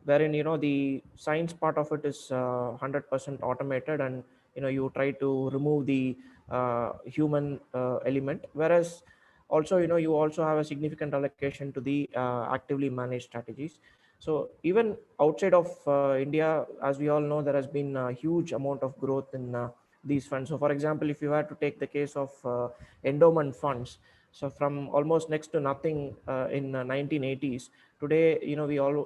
wherein the science part of it is 100% automated, and you try to remove the human element, whereas also you also have a significant allocation to the actively managed strategies. So even outside of India, as we all know, there has been a huge amount of growth in these funds. So for example, if you were to take the case of endowment funds, so from almost next to nothing in 1980s, today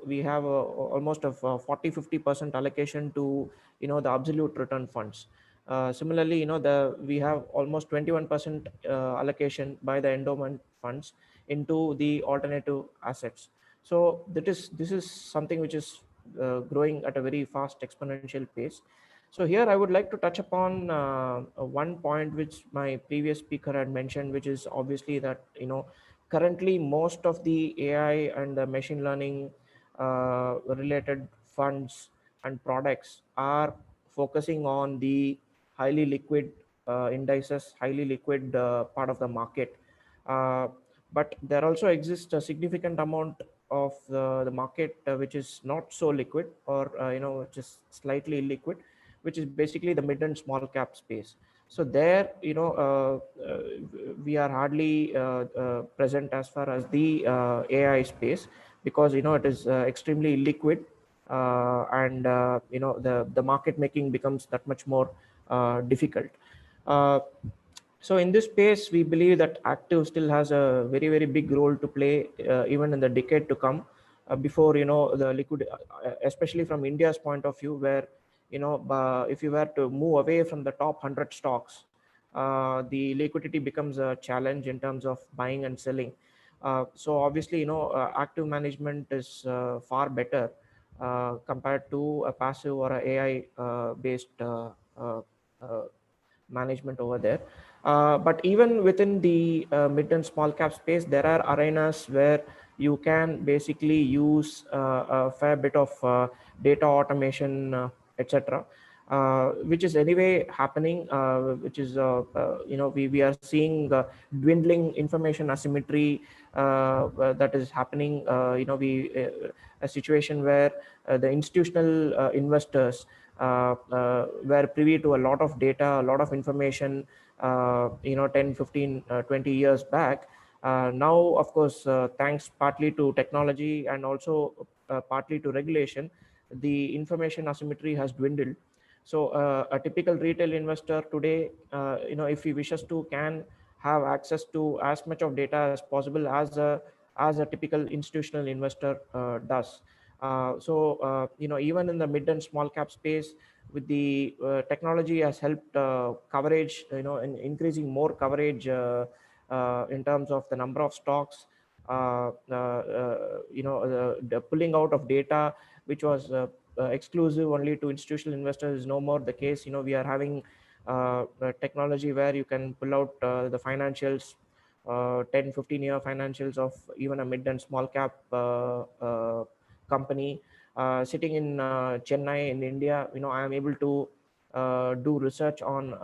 we have almost of 40-50% allocation to the absolute return funds. Similarly, we have almost 21% allocation by the endowment funds into the alternative assets. So this is something which is growing at a very fast exponential pace. So here I would like to touch upon one point which my previous speaker had mentioned, which is obviously that currently most of the AI and the machine learning related funds and products are focusing on the highly liquid indices, highly liquid part of the market. But there also exists a significant amount of the market which is not so liquid, or which is slightly illiquid, which is basically the mid and small cap space. So there, we are hardly present as far as the AI space, because it is extremely liquid, and the market making becomes that much more difficult. Uh, so in this space, we believe that active still has a very, very big role to play, even in the decade to come, before the liquid, especially from India's point of view, where if you were to move away from the top 100 stocks, the liquidity becomes a challenge in terms of buying and selling. So obviously, active management is far better compared to a passive or a AI based uh, management over there. But even within the mid and small cap space, there are arenas where you can basically use a fair bit of data automation, etc., which is anyway happening, which is we are seeing dwindling information asymmetry that is happening. A situation where the institutional investors were privy to a lot of data, a lot of information, 10, 15, 20 years back. Now, of course, thanks partly to technology and also partly to regulation, the information asymmetry has dwindled. So a typical retail investor today, if he wishes to, can have access to as much of data as possible as a typical institutional investor does. Even in the mid and small cap space, with the technology has helped coverage, in increasing more coverage in terms of the number of stocks, the pulling out of data, which was exclusive only to institutional investors, is no more the case. We are having technology where you can pull out the financials, 10-15 year financials of even a mid and small cap company sitting in Chennai in India. I am able to do research on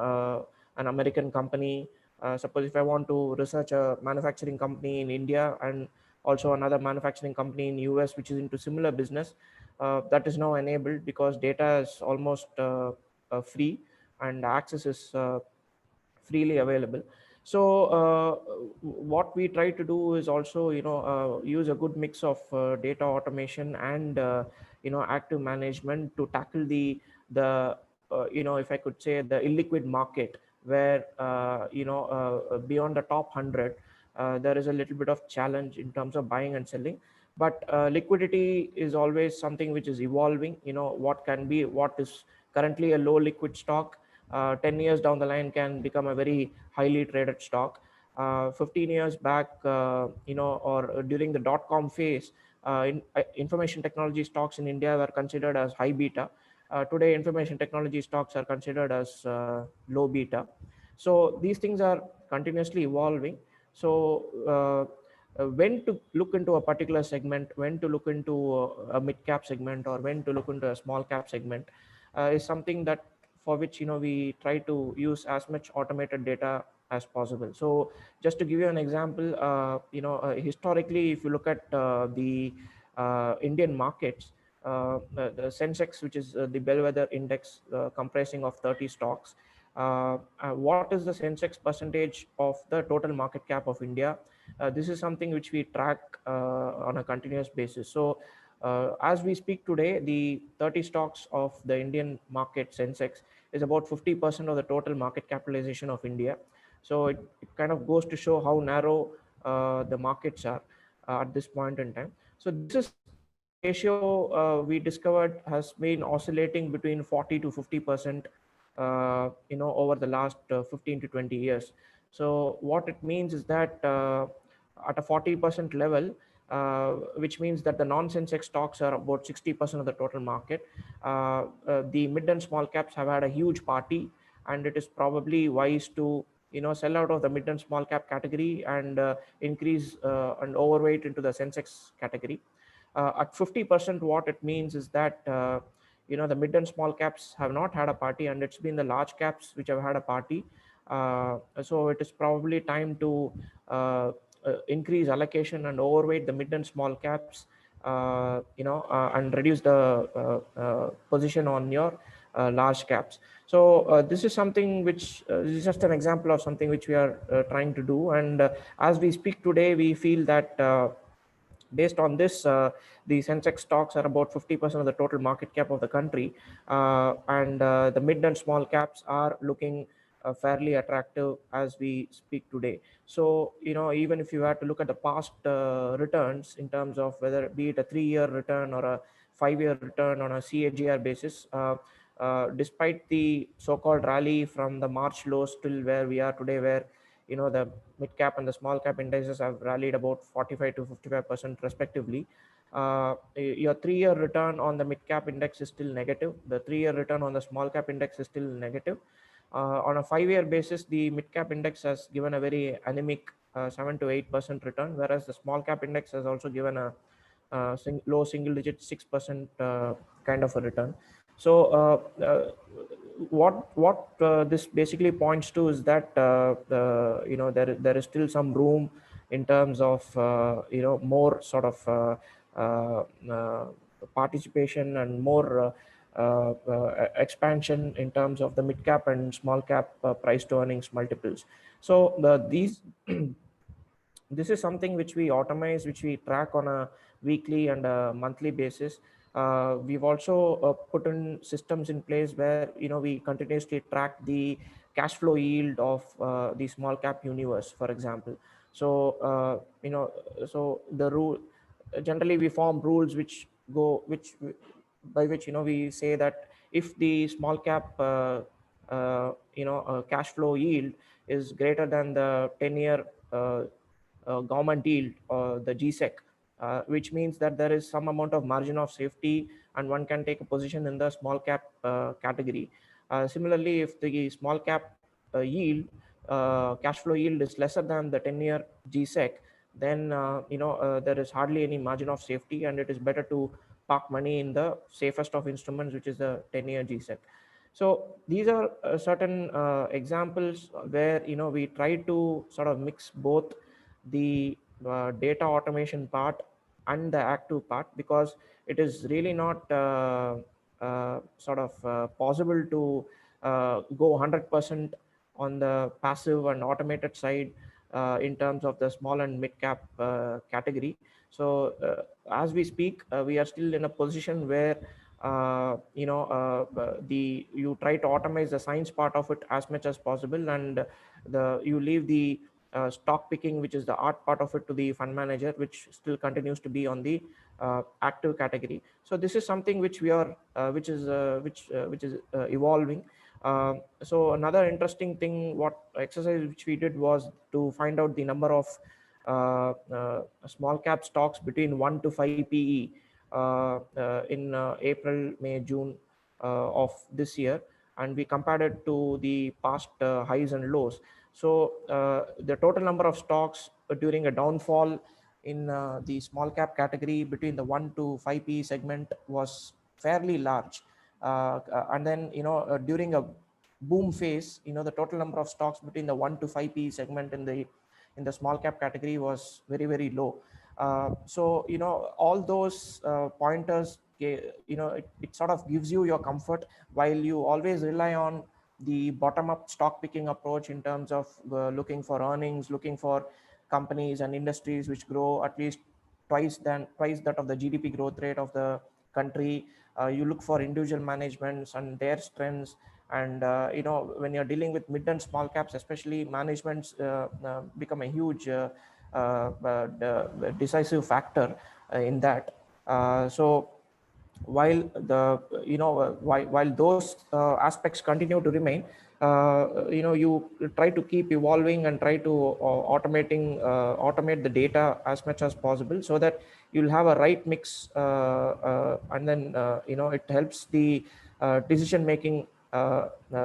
an American company. Suppose if I want to research a manufacturing company in India and also another manufacturing company in US which is into similar business, that is now enabled because data is almost free and access is freely available. So what we try to do is also, use a good mix of data automation and active management to tackle the if I could say, the illiquid market, where beyond the top 100 there is a little bit of challenge in terms of buying and selling. But liquidity is always something which is evolving. What is currently a low liquid stock, 10 years down the line can become a very highly traded stock. 15 years back, or during the dot-com phase, information technology stocks in India were considered as high beta. Today, information technology stocks are considered as low beta. So these things are continuously evolving. So when to look into a particular segment, when to look into a mid-cap segment, or when to look into a small-cap segment, is something that for which we try to use as much automated data as possible. So just to give you an example, historically, if you look at the Indian markets, the Sensex, which is the bellwether index comprising of 30 stocks, what is the Sensex percentage of the total market cap of India? This is something which we track on a continuous basis. So as we speak today, the 30 stocks of the Indian market Sensex is about 50% of the total market capitalization of India. So it kind of goes to show how narrow the markets are at this point in time. So this is a ratio we discovered has been oscillating between 40 to 50%, over the last 15 to 20 years. So what it means is that at a 40% level, which means that the non-Sensex stocks are about 60% of the total market. The mid and small caps have had a huge party, and it is probably wise to sell out of the mid and small cap category and increase and overweight into the Sensex category. At 50%, what it means is that the mid and small caps have not had a party, and it's been the large caps which have had a party. So it is probably time to increase allocation and overweight the mid and small caps, and reduce the position on your large caps. So this is something which is just an example of something which we are trying to do. And as we speak today, we feel that based on this, the Sensex stocks are about 50% of the total market cap of the country, and the mid and small caps are looking fairly attractive as we speak today. So even if you had to look at the past returns in terms of whether be it a 3-year return or a 5-year return on a CAGR basis, despite the so-called rally from the March lows till where we are today, where the mid cap and the small cap indices have rallied about 45 to 55% respectively, your 3-year return on the mid cap index is still negative. The 3-year return on the small cap index is still negative. On a 5-year basis, the mid cap index has given a very anemic 7 to 8% return, whereas the small cap index has also given a low single digit 6% kind of a return. So what this basically points to is that there is still some room in terms of more sort of participation and more expansion in terms of the mid cap and small cap price to earnings multiples. So this is something which we automate, which we track on a weekly and a monthly basis. We've also put in systems in place where we continuously track the cash flow yield of the small cap universe, for example. So so the rule, generally we form rules by which we say that if the small cap cash flow yield is greater than the 10-year government yield, or the GSEC, which means that there is some amount of margin of safety and one can take a position in the small cap category. Similarly, if the small cap yield, cash flow yield is lesser than the 10-year GSEC, then there is hardly any margin of safety, and it is better to park money in the safest of instruments, which is the 10-year GSEC. So these are certain examples where we try to sort of mix both the data automation part and the active part, because it is really not possible to go 100% on the passive and automated side in terms of the small and mid cap category. So as we speak, we are still in a position where you try to automate the science part of it as much as possible, and you leave the stock picking, which is the art part of it, to the fund manager, which still continues to be on the active category. So this is something which we are which is evolving. So another interesting thing, what exercise which we did, was to find out the number of small cap stocks between 1 to 5 PE in April, May, June of this year, and we compared it to the past highs and lows. So the total number of stocks during a downfall in the small cap category between the 1 to 5 PE segment was fairly large. And then, during a boom phase, the total number of stocks between the 1 to 5 PE segment in the small cap category was very, very low. So, all those pointers, it sort of gives you your comfort, while you always rely on the bottom-up stock picking approach in terms of looking for earnings, looking for companies and industries which grow at least twice that of the GDP growth rate of the country. You look for individual managements and their strengths, and when you're dealing with mid and small caps, especially, managements become a huge decisive factor in that. So while while those aspects continue to remain, you try to keep evolving and try to automate the data as much as possible, so that you'll have a right mix, and then it helps the decision making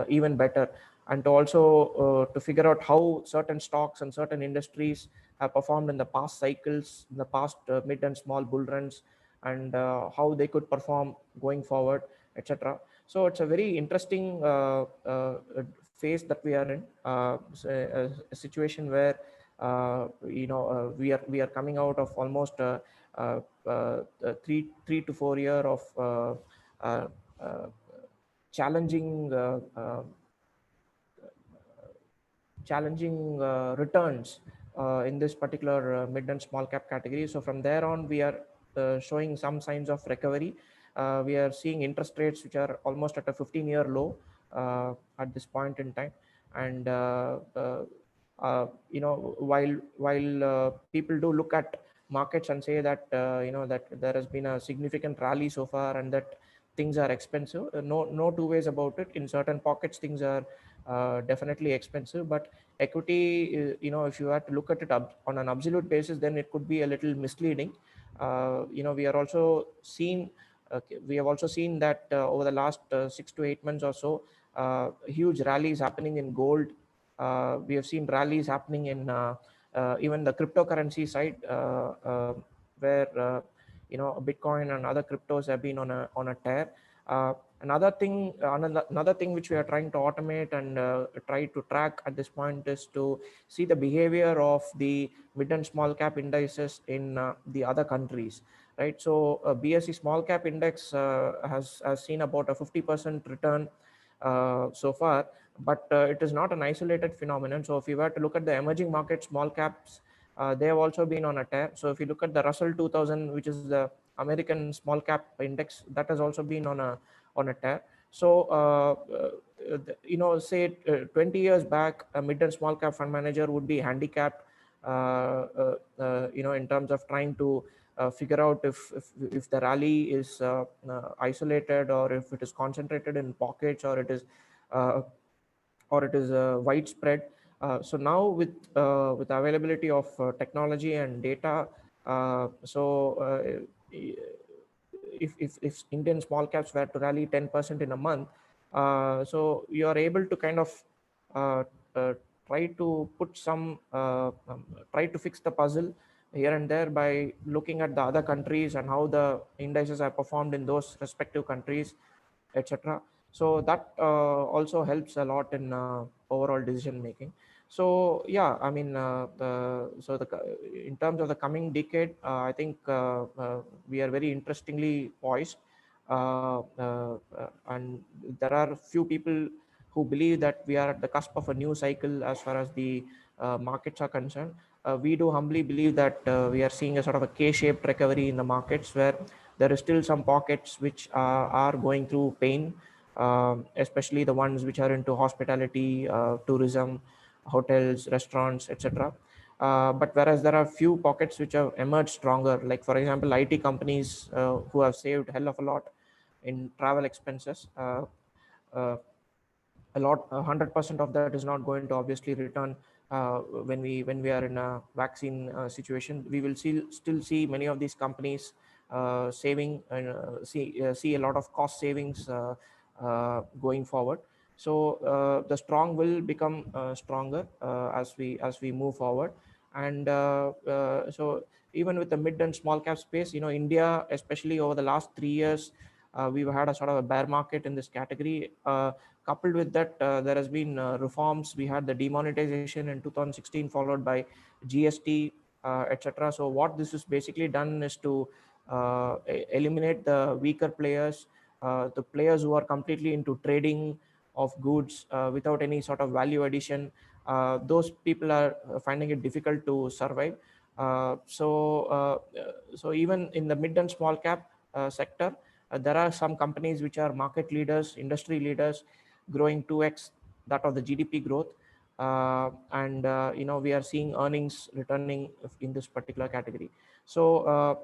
even better, and to also to figure out how certain stocks and certain industries have performed in the past cycles, in the past mid and small bull runs, and how they could perform going forward, etc. So it's a very interesting phase that we are in, a situation where we are coming out of almost 3 to 4 year of challenging returns in this particular mid and small cap category. So from there on, we are showing some signs of recovery. We are seeing interest rates which are almost at a 15-year low at this point in time, and while people do look at markets and say that that there has been a significant rally so far and that things are expensive, no two ways about it. In certain pockets, things are definitely expensive, but equity, if you have to look at it on an absolute basis, then it could be a little misleading. We have also seen that over the last 6 to 8 months or so, huge rallies happening in gold. We have seen rallies happening in even the cryptocurrency side, where Bitcoin and other cryptos have been on a tear. Another thing which we are trying to automate and try to track at this point is to see the behavior of the mid and small cap indices in the other countries, right? So BSE small cap index has seen about a 50% return so far, but it is not an isolated phenomenon. So if you were to look at the emerging market small caps, they have also been on a tear. So if you look at the Russell 2000, which is the American small cap index, that has also been on a tear. So say 20 years back, a mid and small cap fund manager would be handicapped in terms of trying to figure out if the rally is isolated, or if it is concentrated in pockets, or it is widespread. So now with availability of technology and data, if Indian small caps were to rally 10% in a month, so you are able to kind of try to fix the puzzle here and there by looking at the other countries and how the indices are performed in those respective countries, etc. So that also helps a lot in overall decision making. So yeah, I mean, in terms of the coming decade, I think we are very interestingly poised, and there are few people who believe that we are at the cusp of a new cycle as far as the markets are concerned. We do humbly believe that we are seeing a sort of a K-shaped recovery in the markets, where there is still some pockets which are going through pain, especially the ones which are into hospitality, tourism, hotels, restaurants, etc. But whereas there are few pockets which have emerged stronger, like for example, IT companies who have saved hell of a lot in travel expenses. Uh, 100% of that is not going to obviously return when we are in a vaccine situation. We will still see many of these companies saving and see a lot of cost savings going forward. So the strong will become stronger as we move forward. And so even with the mid and small cap space, India, especially over the last 3 years, we've had a sort of a bear market in this category. Coupled with that, there has been reforms. We had the demonetization in 2016, followed by GST, etc. So what this has basically done is to eliminate the weaker players, the players who are completely into trading of goods without any sort of value addition. Those people are finding it difficult to survive. So even in the mid and small cap sector, there are some companies which are market leaders, industry leaders, growing 2x that of the GDP growth. And we are seeing earnings returning in this particular category. So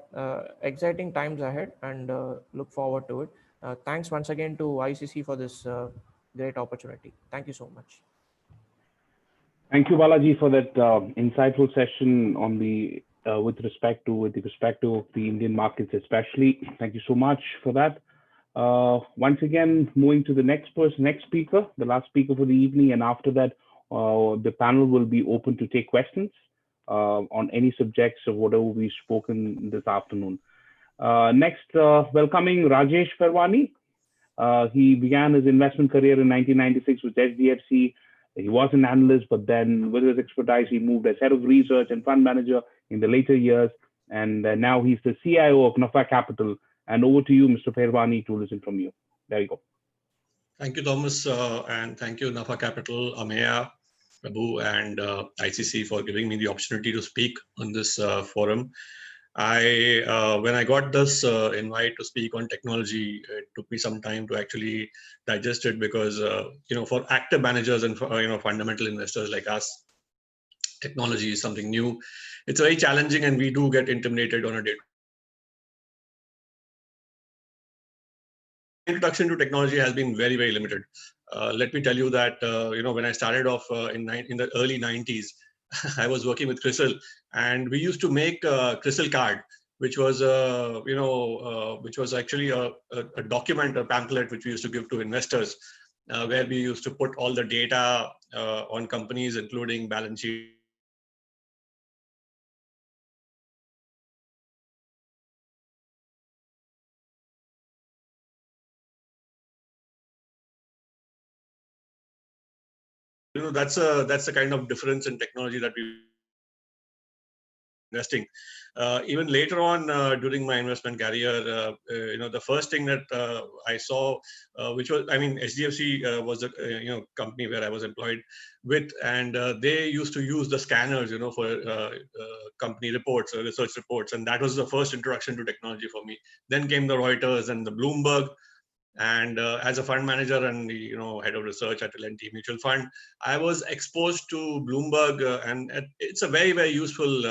exciting times ahead, and look forward to it. Thanks once again to ICC for this great opportunity. Thank you so much. Thank you, Balaji, for that insightful session on the with the perspective of the Indian markets, especially. Thank you so much for that. Once again, moving to the next speaker, the last speaker for the evening, and after that, the panel will be open to take questions on any subjects of whatever we've spoken this afternoon. Next, welcoming Rajesh Pherwani. He began his investment career in 1996 with HDFC. He was an analyst, but then with his expertise, he moved as head of research and fund manager in the later years. And now he's the CIO of NAFA Capital. And over to you, Mr. Pherwani, to listen from you. There you go. Thank you, Thomas, and thank you, NAFA Capital, Ameya, Prabhu, and ICC for giving me the opportunity to speak on this forum. When I got this invite to speak on technology, it took me some time to actually digest it, because for active managers and for, fundamental investors like us, technology is something new. It's very challenging, and we do get intimidated on a day. Introduction to technology has been very, very limited. Let me tell you that when I started off in the early 90s, I was working with CRISIL, and we used to make a CRISIL card, which was actually a document, a pamphlet, which we used to give to investors, where we used to put all the data on companies, including balance sheet. That's the kind of difference in technology that we investing. Even later on during my investment career, the first thing that I saw, which was, HDFC was the company where I was employed with, and they used to use the scanners, for company reports, research reports, and that was the first introduction to technology for me. Then came the Reuters and the Bloomberg. And as a fund manager and head of research at L&T Mutual Fund, I was exposed to Bloomberg, and it's a very, very useful,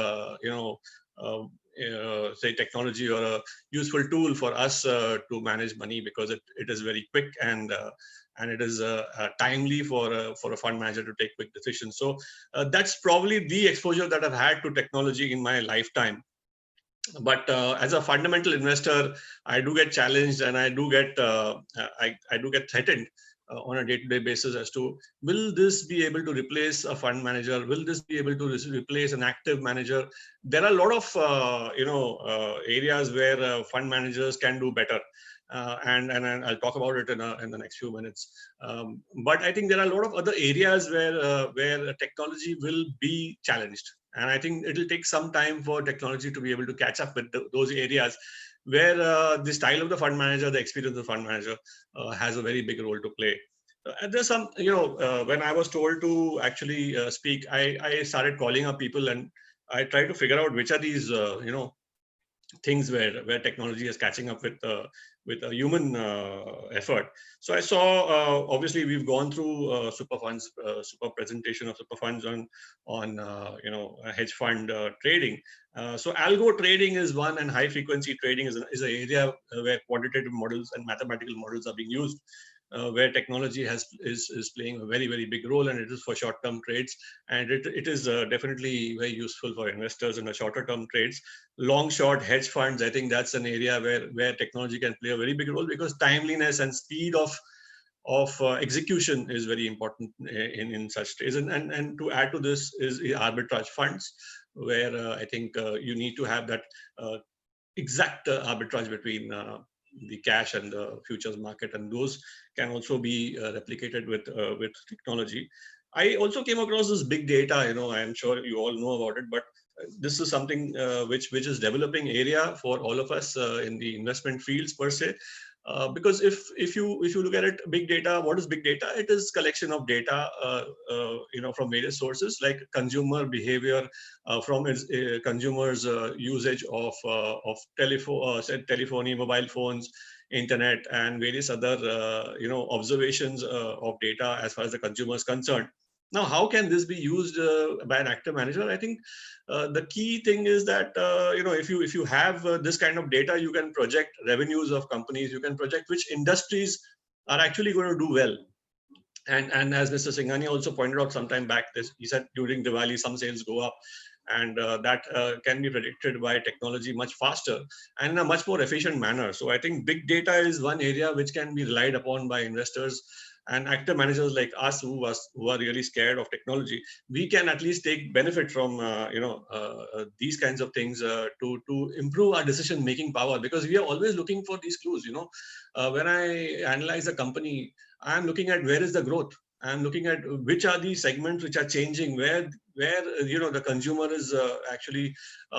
say technology, or a useful tool for us to manage money, because it is very quick and it is timely for a fund manager to take quick decisions. So that's probably the exposure that I've had to technology in my lifetime. But as a fundamental investor, I do get challenged, and I do get threatened on a day-to-day basis as to, will this be able to replace a fund manager? Will this be able to replace an active manager? There are a lot of areas where fund managers can do better. and I'll talk about it in the next few minutes. But I think there are a lot of other areas where technology will be challenged, and I think it'll take some time for technology to be able to catch up with those areas where the style of the fund manager, the experience of the fund manager has a very big role to play. And there's some, when I was told to actually speak, I started calling up people and I tried to figure out which are these, things where technology is catching up with a human effort. So I saw, obviously we've gone through Superfunds, super presentation of Superfunds on hedge fund trading. So algo trading is one, and high frequency trading is an area where quantitative models and mathematical models are being used. Where technology is playing a very, very big role, and it is for short-term trades, and it is definitely very useful for investors in the shorter-term trades. Long, short, hedge funds, I think that's an area where technology can play a very big role, because timeliness and speed of execution is very important in such trades. And to add to this is arbitrage funds, where I think you need to have that exact arbitrage between the cash and the futures market, and those can also be replicated with technology. I also came across this big data. I am sure you all know about it, but this is something which is developing area for all of us in the investment fields per se. Because if you look at it, big data, what is big data? It is collection of data, from various sources, like consumer behavior, from consumers' usage of telephony, mobile phones, internet, and various other observations of data as far as the consumer is concerned. Now, how can this be used by an active manager? I think the key thing is that if you have this kind of data, you can project revenues of companies. You can project which industries are actually going to do well. And as Mr. Singhania also pointed out some time back, he said during Diwali some sales go up, and that can be predicted by technology much faster and in a much more efficient manner. So I think big data is one area which can be relied upon by investors. And active managers like us who are really scared of technology, we can at least take benefit from these kinds of things to improve our decision making power, because we are always looking for these clues. When I analyze a company, I'm looking at where is the growth. I'm looking at which are the segments which are changing, where the consumer is actually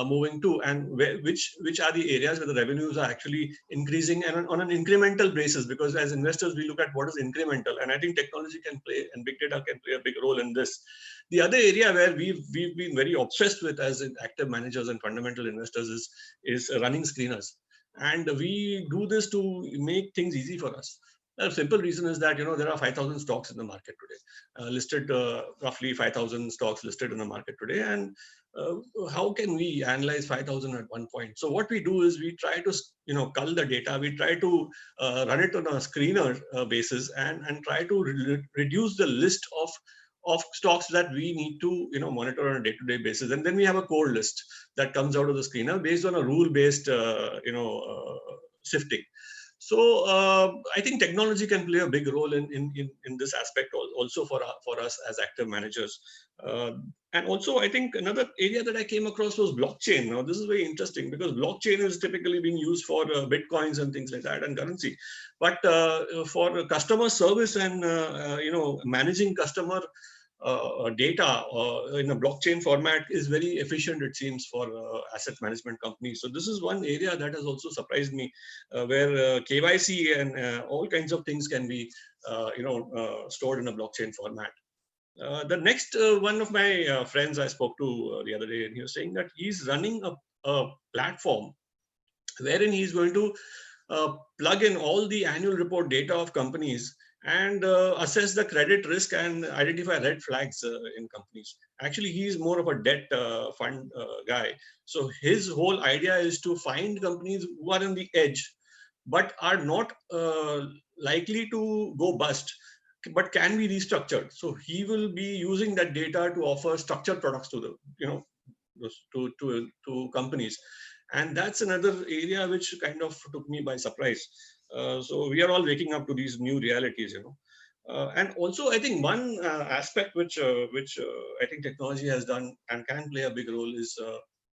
moving to, and which are the areas where the revenues are actually increasing, and on an incremental basis. Because as investors, we look at what is incremental, and I think technology can play, and big data can play a big role in this. The other area where we've been very obsessed with as active managers and fundamental investors is running screeners, and we do this to make things easy for us. The simple reason is that there are 5,000 stocks in the market today, listed roughly 5,000 stocks listed in the market today, and how can we analyze 5,000 at one point? So what we do is we try to cull the data, we try to run it on a screener basis, and try to reduce the list of stocks that we need to monitor on a day-to-day basis, and then we have a core list that comes out of the screener based on a rule-based sifting. So I think technology can play a big role in this aspect also for us as active managers. And also, I think another area that I came across was blockchain. Now, this is very interesting because blockchain is typically being used for bitcoins and things like that, and currency. But for customer service and managing customer data in a blockchain format is very efficient, it seems, for asset management companies. So this is one area that has also surprised me, where KYC and all kinds of things can be stored in a blockchain format. The next one of my friends I spoke to the other day, and he was saying that he's running a platform wherein he's going to plug in all the annual report data of companies and assess the credit risk and identify red flags in companies. Actually, he's more of a debt fund guy. So his whole idea is to find companies who are on the edge, but are not likely to go bust, but can be restructured. So he will be using that data to offer structured products to the to companies. And that's another area which kind of took me by surprise. So we are all waking up to these new realities, and also I think one aspect which I think technology has done and can play a big role is,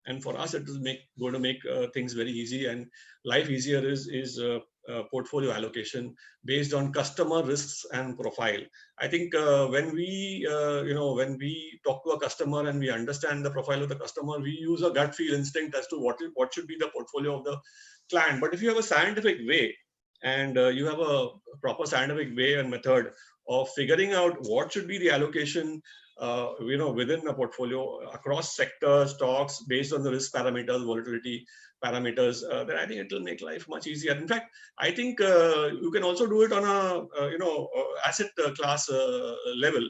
and for us it is going to make things very easy and life easier, is portfolio allocation based on customer risks and profile. I think when we talk to a customer and we understand the profile of the customer, we use a gut feel instinct as to what should be the portfolio of the client. But if you have a scientific way and you have a proper scientific way and method of figuring out what should be the allocation within a portfolio across sectors, stocks, based on the risk parameters, volatility parameters, then I think it will make life much easier. In fact, I think you can also do it on a asset class level.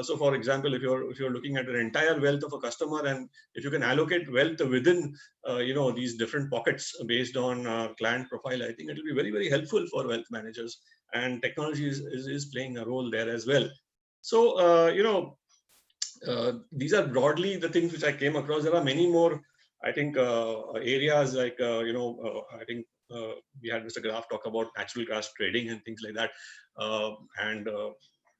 So, for example, if you're looking at an entire wealth of a customer, and if you can allocate wealth within these different pockets based on client profile, I think it will be very, very helpful for wealth managers. And technology is playing a role there as well. So these are broadly the things which I came across. There are many more, I think, areas like I think we had Mr. Graf talk about natural gas trading and things like that, and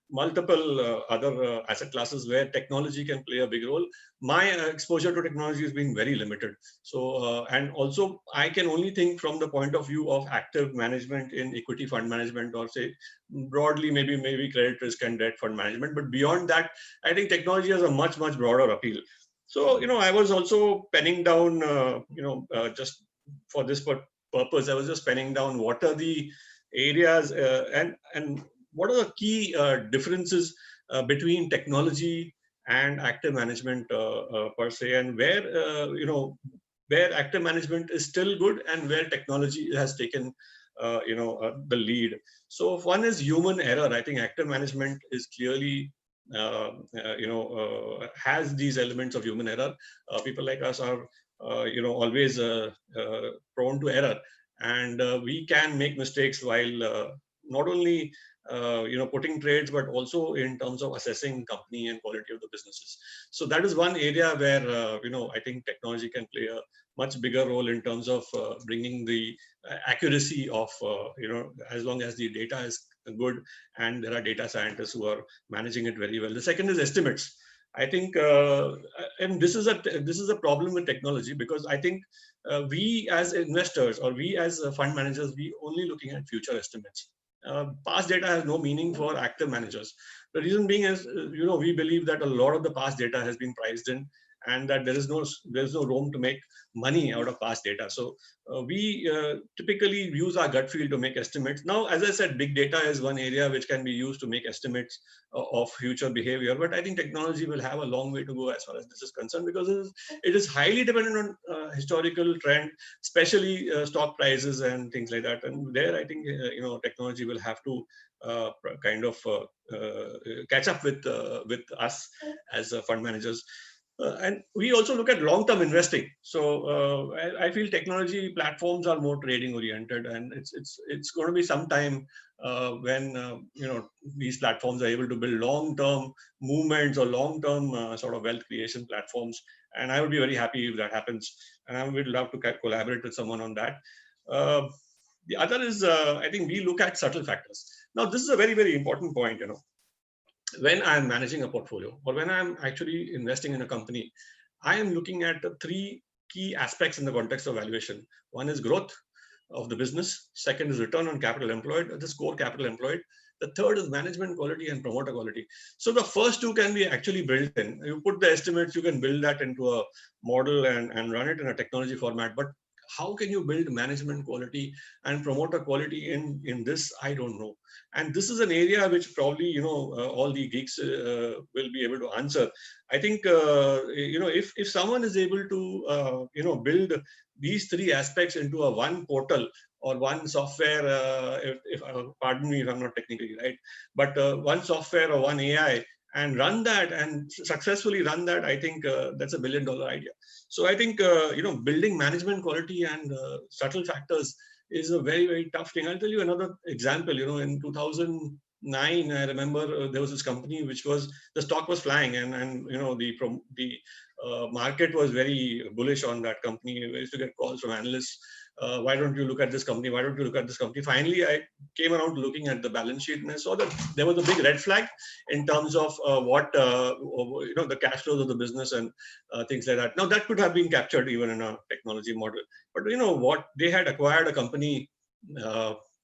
multiple other asset classes where technology can play a big role. My exposure to technology has been very limited. So, and also I can only think from the point of view of active management in equity fund management, or say broadly maybe credit risk and debt fund management. But beyond that, I think technology has a much broader appeal. So, I was also penning down, just for this purpose, I was just penning down what are the areas and what are the key differences between technology and active management per se, and where active management is still good and where technology has taken the lead. So one is human error. I think active management is clearly has these elements of human error. People like us are always prone to error, and we can make mistakes while not only putting trades, but also in terms of assessing company and quality of the businesses. So that is one area where I think technology can play a much bigger role in terms of bringing the accuracy of as long as the data is good and there are data scientists who are managing it very well. The second is estimates. I think, and this is a problem with technology, because I think we as investors or we as fund managers, we only looking at future estimates. Past data has no meaning for active managers. The reason being is, we believe that a lot of the past data has been priced in, and that there is no room to make money out of past data. So we typically use our gut feel to make estimates. Now, as I said, big data is one area which can be used to make estimates of future behavior. But I think technology will have a long way to go as far as this is concerned, because it is highly dependent on historical trend, especially stock prices and things like that. And there, I think technology will have to kind of catch up with us as fund managers. And we also look at long-term investing. So I feel technology platforms are more trading oriented, and it's going to be some time when these platforms are able to build long-term movements or long-term sort of wealth creation platforms. And I would be very happy if that happens. And I would love to collaborate with someone on that. The other is, I think we look at subtle factors. Now, this is a very, very important point, when I'm managing a portfolio or when I'm actually investing in a company, I am looking at the three key aspects in the context of valuation. One is growth of the business. Second is return on capital employed, this core capital employed. The third is management quality and promoter quality. So the first two can be actually built in. You put the estimates, you can build that into a model and run it in a technology format. But how can you build management quality and promoter quality in this? I don't know. And this is an area which probably, all the geeks will be able to answer. I think, if someone is able to, build these three aspects into a one portal or one software, pardon me if I'm not technically right, but one software or one AI, and run that and successfully run that, I think that's $1 billion idea. So I think, building management quality and subtle factors is a very, very tough thing. I'll tell you another example. In 2009, I remember there was this company which was, the stock was flying, and the market was very bullish on that company. We used to get calls from analysts. Why don't you look at this company? Why don't you look at this company? Finally, I came around to looking at the balance sheet, and I saw that there was a big red flag in terms of the cash flows of the business and things like that. Now, that could have been captured even in a technology model. But what they had acquired a company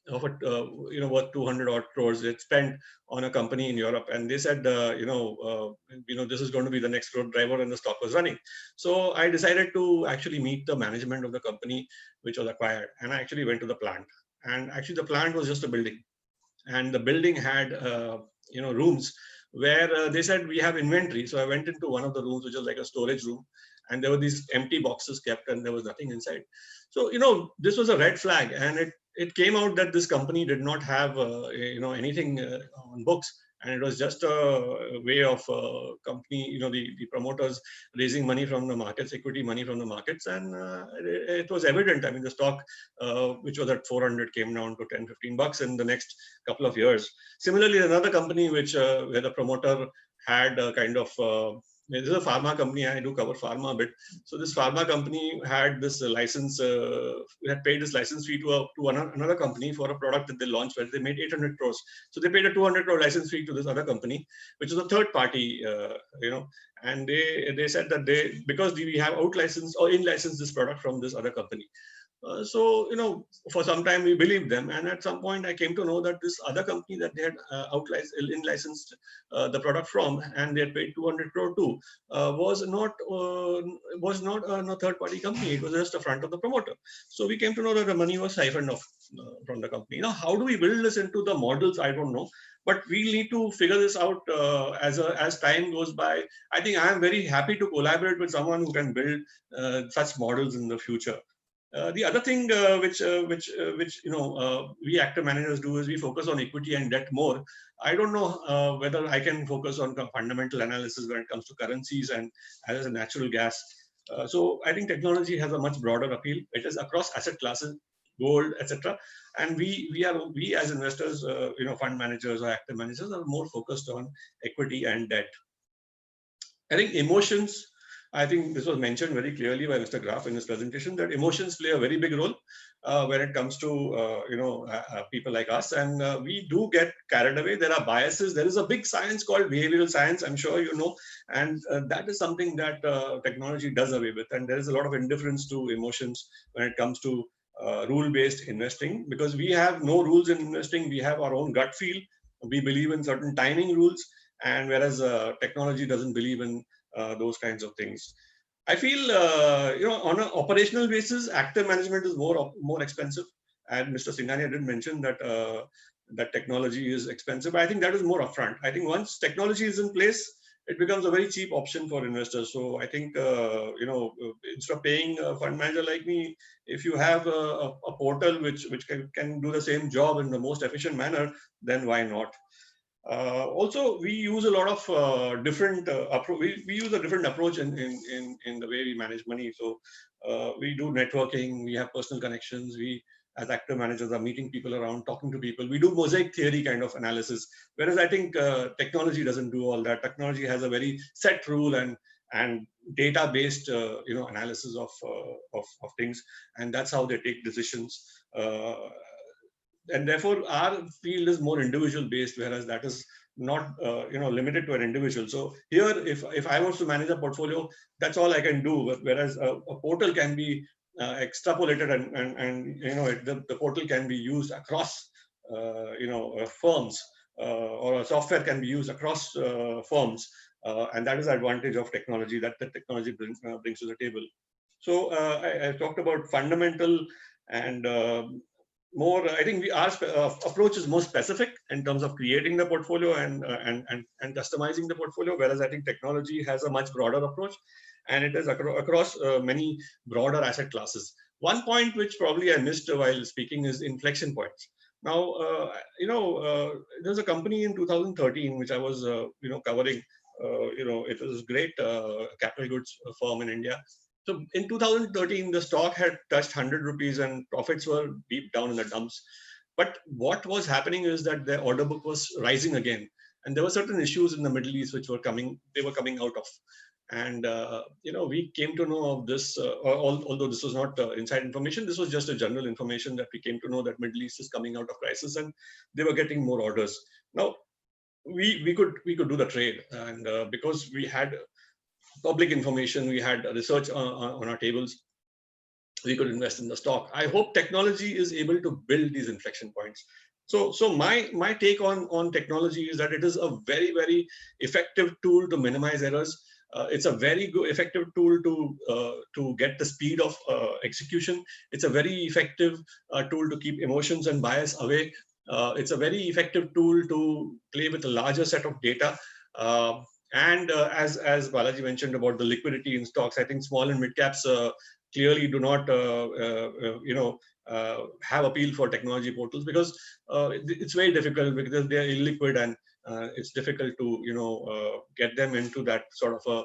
of a worth 200 odd crores they'd spent on a company in Europe, and they said this is going to be the next growth driver, and the stock was running. So I decided to actually meet the management of the company which was acquired, and I actually went to the plant. And actually the plant was just a building, and the building had rooms where they said we have inventory. So I went into one of the rooms, which was like a storage room, and there were these empty boxes kept, and there was nothing inside. So this was a red flag, and it came out that this company did not have anything on books, and it was just a way of company, the promoters raising money from the markets, equity money from the markets, and it was evident. I mean, the stock, which was at 400, came down to 10, $15 in the next couple of years. Similarly, another company which where the promoter had a kind of this is a pharma company. I do cover pharma a bit. So this pharma company had this license, had paid this license fee to another company for a product that they launched where they made 800 crores. So they paid a 200 crore license fee to this other company, which is a third party, and they said that because we have out licensed or in licensed this product from this other company. So for some time we believed them, and at some point I came to know that this other company that they had in-licensed the product from, and they had paid 200 crore to, was not a third-party company. It was just a front of the promoter. So we came to know that the money was siphoned off from the company. Now, how do we build this into the models? I don't know, but we need to figure this out as time goes by. I think I am very happy to collaborate with someone who can build such models in the future. The other thing which we active managers do is we focus on equity and debt more. I don't know whether I can focus on fundamental analysis when it comes to currencies and as a natural gas. So I think technology has a much broader appeal. It is across asset classes, gold, etc. And we as investors, fund managers or active managers are more focused on equity and debt. I think emotions. I think this was mentioned very clearly by Mr. Graf in his presentation, that emotions play a very big role when it comes to people like us, and we do get carried away. There are biases. There is a big science called behavioral science, I'm sure you know, and that is something that technology does away with. And there is a lot of indifference to emotions when it comes to rule-based investing, because we have no rules in investing. We have our own gut feel. We believe in certain timing rules, and whereas technology doesn't believe in those kinds of things. I feel, on an operational basis, active management is more expensive. And Mr. Singhania did mention that that technology is expensive. I think that is more upfront. I think once technology is in place, it becomes a very cheap option for investors. So I think, instead of paying a fund manager like me, if you have a portal which can do the same job in the most efficient manner, then why not? Also, we use a lot of different we use a different approach in the way we manage money. So we do networking, we have personal connections, we as active managers are meeting people around, talking to people. We do mosaic theory kind of analysis, whereas I think technology doesn't do all that. Technology has a very set rule and data-based analysis of things, and that's how they take decisions. And therefore, our field is more individual based, whereas that is not limited to an individual. So here, if I was to manage a portfolio, that's all I can do. Whereas a portal can be extrapolated and the portal can be used across firms, or a software can be used across firms, and that is the advantage of technology that the technology brings to the table. So I talked about fundamental and more. I think our approach is more specific in terms of creating the portfolio and customizing the portfolio, whereas I think technology has a much broader approach, and it is across many broader asset classes. One point which probably I missed while speaking is inflection points. Now, there's a company in 2013 which I was covering. It was a great capital goods firm in India. So in 2013, the stock had touched 100 rupees and profits were deep down in the dumps. But what was happening is that their order book was rising again. And there were certain issues in the Middle East which were coming out of. And, we came to know of this, although this was not inside information, this was just a general information that we came to know that Middle East is coming out of crisis and they were getting more orders. Now, we could do the trade, and because we had public information, we had research on our tables. we could invest in the stock. I hope technology is able to build these inflection points. So my take on technology is that it is a very, very effective tool to minimize errors. It's a very good, effective tool to get the speed of execution. It's a very effective tool to keep emotions and bias away. It's a very effective tool to play with a larger set of data. And as Balaji mentioned about the liquidity in stocks, I think small and mid caps clearly do not, have appeal for technology portals, because it's very difficult, because they are illiquid, and it's difficult to get them into that sort of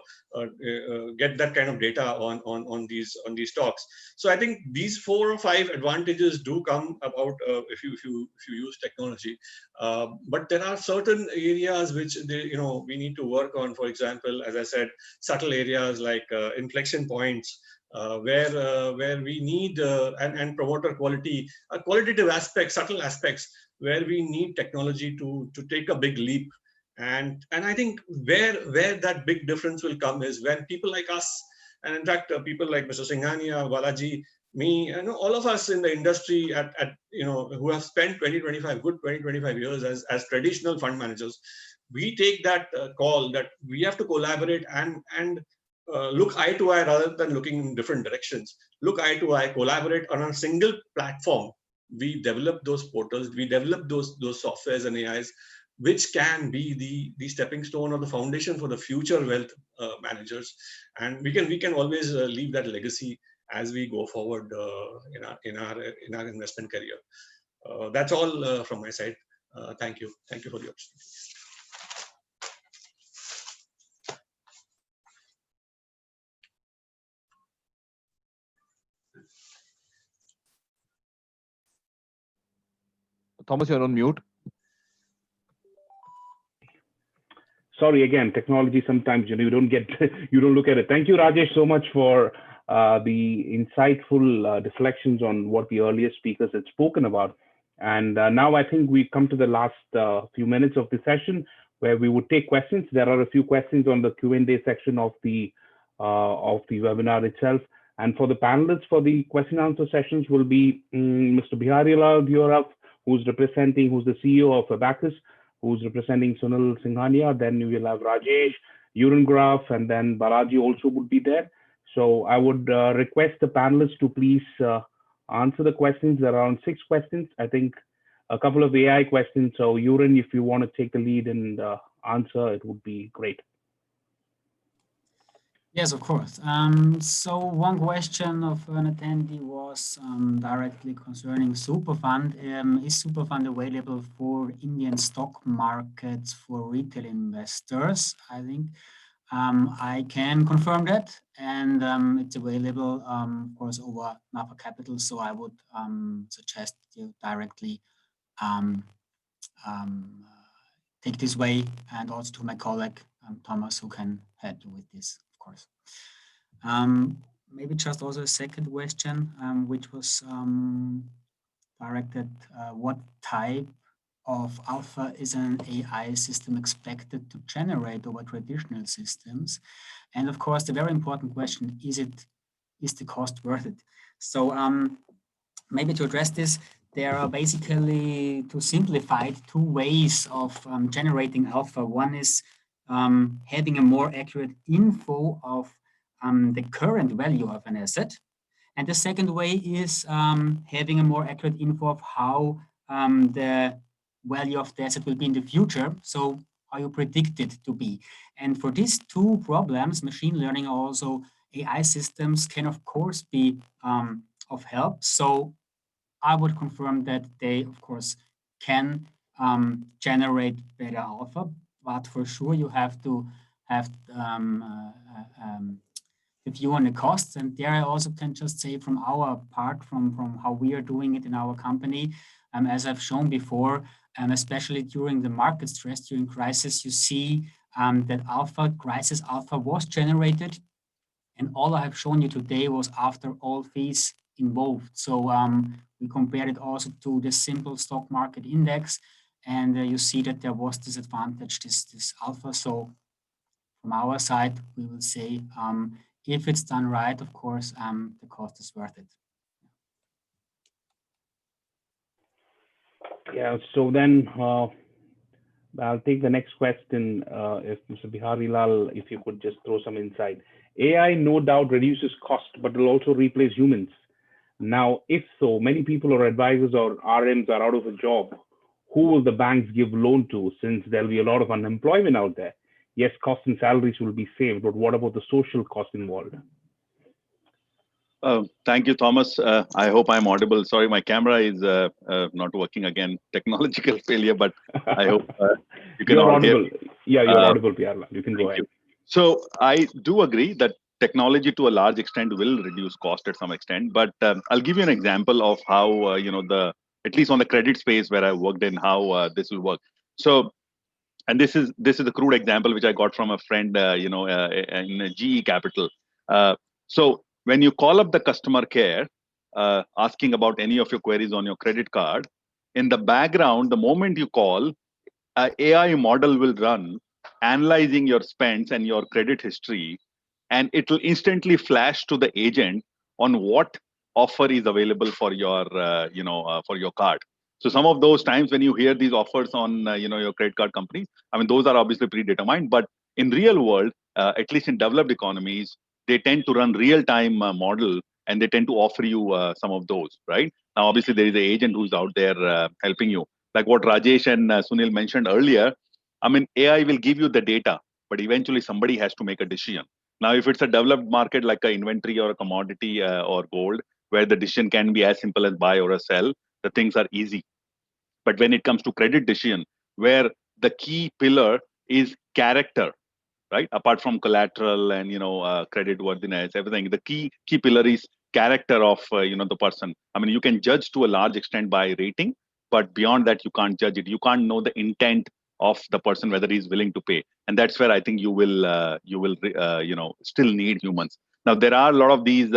get that kind of data on these stocks. So I think these 4 or 5 advantages do come about if you use technology, but there are certain areas which we need to work on. For example, as I said, subtle areas like inflection points, where we need and promoter quality, qualitative aspects, subtle aspects, where we need technology to take a big leap. And I think where that big difference will come is when people like us, and in fact people like Mr. Singhania, Balaji, me, and all of us in the industry who have spent 25 years as traditional fund managers, we take that call that we have to collaborate and look eye to eye rather than looking in different directions. Look eye to eye, collaborate on a single platform. We develop those portals, we develop those softwares and AIs, which can be the stepping stone or the foundation for the future wealth managers. And we can always leave that legacy as we go forward in our investment career. That's all from my side. Thank you for the opportunity. Thomas, you're on mute. Sorry, again, technology sometimes you don't look at it. Thank you, Rajesh, so much for the insightful reflections on what the earlier speakers had spoken about. And now I think we come to the last few minutes of the session where we would take questions. There are a few questions on the Q&A section of the webinar itself. And for the panelists for the question and answer sessions will be Mr. Biharilal Gaurav, who's the CEO of Abakkus, who's representing Sunil Singhania. Then we will have Rajesh, Juergen, Graf, and then Balaji also would be there. So I would request the panelists to please answer the questions, around 6 questions. I think a couple of AI questions. So Juergen, if you want to take the lead and answer, it would be great. Yes, of course. So one question of an attendee was directly concerning Superfund. Is Superfund available for Indian stock markets for retail investors? I think I can confirm that, and it's available, of course, over NAFA Capital. So I would suggest you directly take this way, and also to my colleague Thomas, who can help you with this. Maybe just also a second question, which was directed, what type of alpha is an AI system expected to generate over traditional systems? And of course, the very important question, is the cost worth it? So maybe to address this, there are basically, to simplify it, 2 ways of generating alpha. One is having a more accurate info of the current value of an asset. And the second way is having a more accurate info of how the value of the asset will be in the future. So how you predict it to be. And for these 2 problems, machine learning, also AI systems can of course be of help. So I would confirm that they, of course, can generate better alpha, but for sure you have to have the view on the costs. And there I also can just say from our part, from how we are doing it in our company, as I've shown before, especially during the market stress, during crisis, you see that crisis alpha was generated. And all I have shown you today was after all fees involved. So we compared it also to the simple stock market index, and you see that there was this advantage, this alpha. So from our side, we will say, if it's done right, of course, the cost is worth it. Yeah, so then I'll take the next question. If Mr. Biharilal, if you could just throw some insight. AI no doubt reduces cost, but will also replace humans. Now, if so, many people or advisors or RMs are out of a job. Who will the banks give loan to, since there'll be a lot of unemployment out there? Yes, costs and salaries will be saved, but what about the social cost involved? Thank you, Thomas. I hope I'm audible. Sorry, my camera is not working again. Technological failure, but I hope you can You're all hear. audible. Yeah, you're audible, Pierre. You can go ahead. So I do agree that technology to a large extent will reduce cost at some extent, but I'll give you an example of how, at least on the credit space where I worked in, how this will work. So, and this is a crude example which I got from a friend, in GE Capital. So when you call up the customer care, asking about any of your queries on your credit card, in the background, the moment you call, an AI model will run, analyzing your spends and your credit history, and it will instantly flash to the agent on what offer is available for your, for your card. So some of those times when you hear these offers on, your credit card companies, I mean, those are obviously predetermined, but in real world, at least in developed economies, they tend to run real-time model, and they tend to offer you some of those, right? Now, obviously, there is an agent who's out there helping you. Like what Rajesh and Sunil mentioned earlier, I mean, AI will give you the data, but eventually somebody has to make a decision. Now, if it's a developed market like a inventory or a commodity or gold, where the decision can be as simple as buy or a sell, the things are easy. But when it comes to credit decision, where the key pillar is character, right? Apart from collateral and credit worthiness, everything, the key pillar is character of the person. I mean, you can judge to a large extent by rating, but beyond that, you can't judge it. You can't know the intent of the person, whether he's willing to pay, and that's where I think you will still need humans. Now, there are a lot of these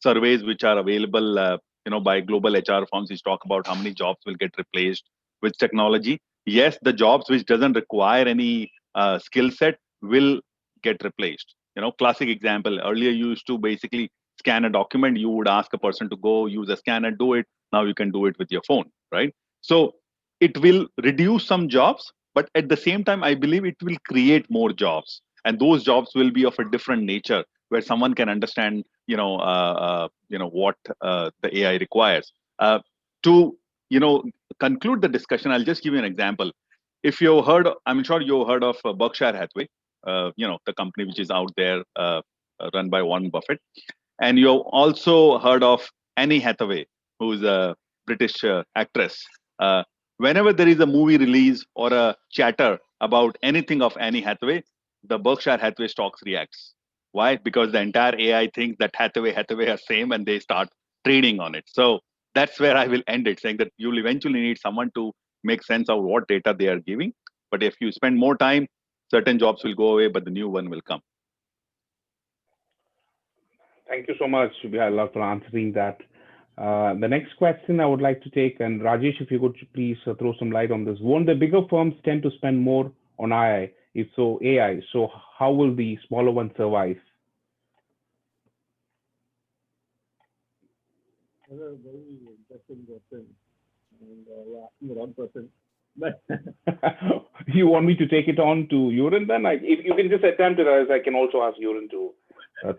surveys which are available, by global HR firms, which talk about how many jobs will get replaced with technology. Yes, the jobs which doesn't require any skill set will get replaced. Classic example. Earlier, you used to basically scan a document. You would ask a person to go use a scanner, do it. Now you can do it with your phone, right? So it will reduce some jobs, but at the same time, I believe it will create more jobs, and those jobs will be of a different nature, where someone can understand, what the AI requires. To conclude the discussion, I'll just give you an example. If you heard, I'm sure you heard of Berkshire Hathaway, the company which is out there, run by Warren Buffett. And you also heard of Annie Hathaway, who's a British actress. Whenever there is a movie release or a chatter about anything of Annie Hathaway, the Berkshire Hathaway stocks reacts. Why? Because the entire AI thinks that Hathaway are same, and they start trading on it. So that's where I will end it, saying that you'll eventually need someone to make sense of what data they are giving. But if you spend more time, certain jobs will go away, but the new one will come. Thank you so much, Subbiah, for answering that. The next question I would like to take, and Rajesh, if you could please throw some light on this. Won't the bigger firms tend to spend more on AI? If so, AI. So how will the smaller ones survive? That's a very interesting question, and you're asking the wrong person. But you want me to take it on to Juergen then? If you can just attempt it, as I can also ask Juergen to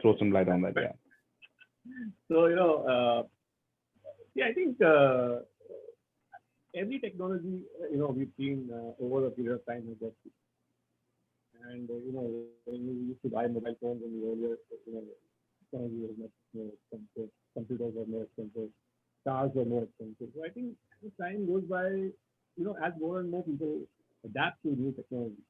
throw some light on that. Yeah. So I think every technology we've seen over a period of time has got cheap. And when you used to buy mobile phones in the earlier, technology was much more expensive. Computers were more expensive. Cars were more expensive. So I think as time goes by, as more and more people adapt to new technology,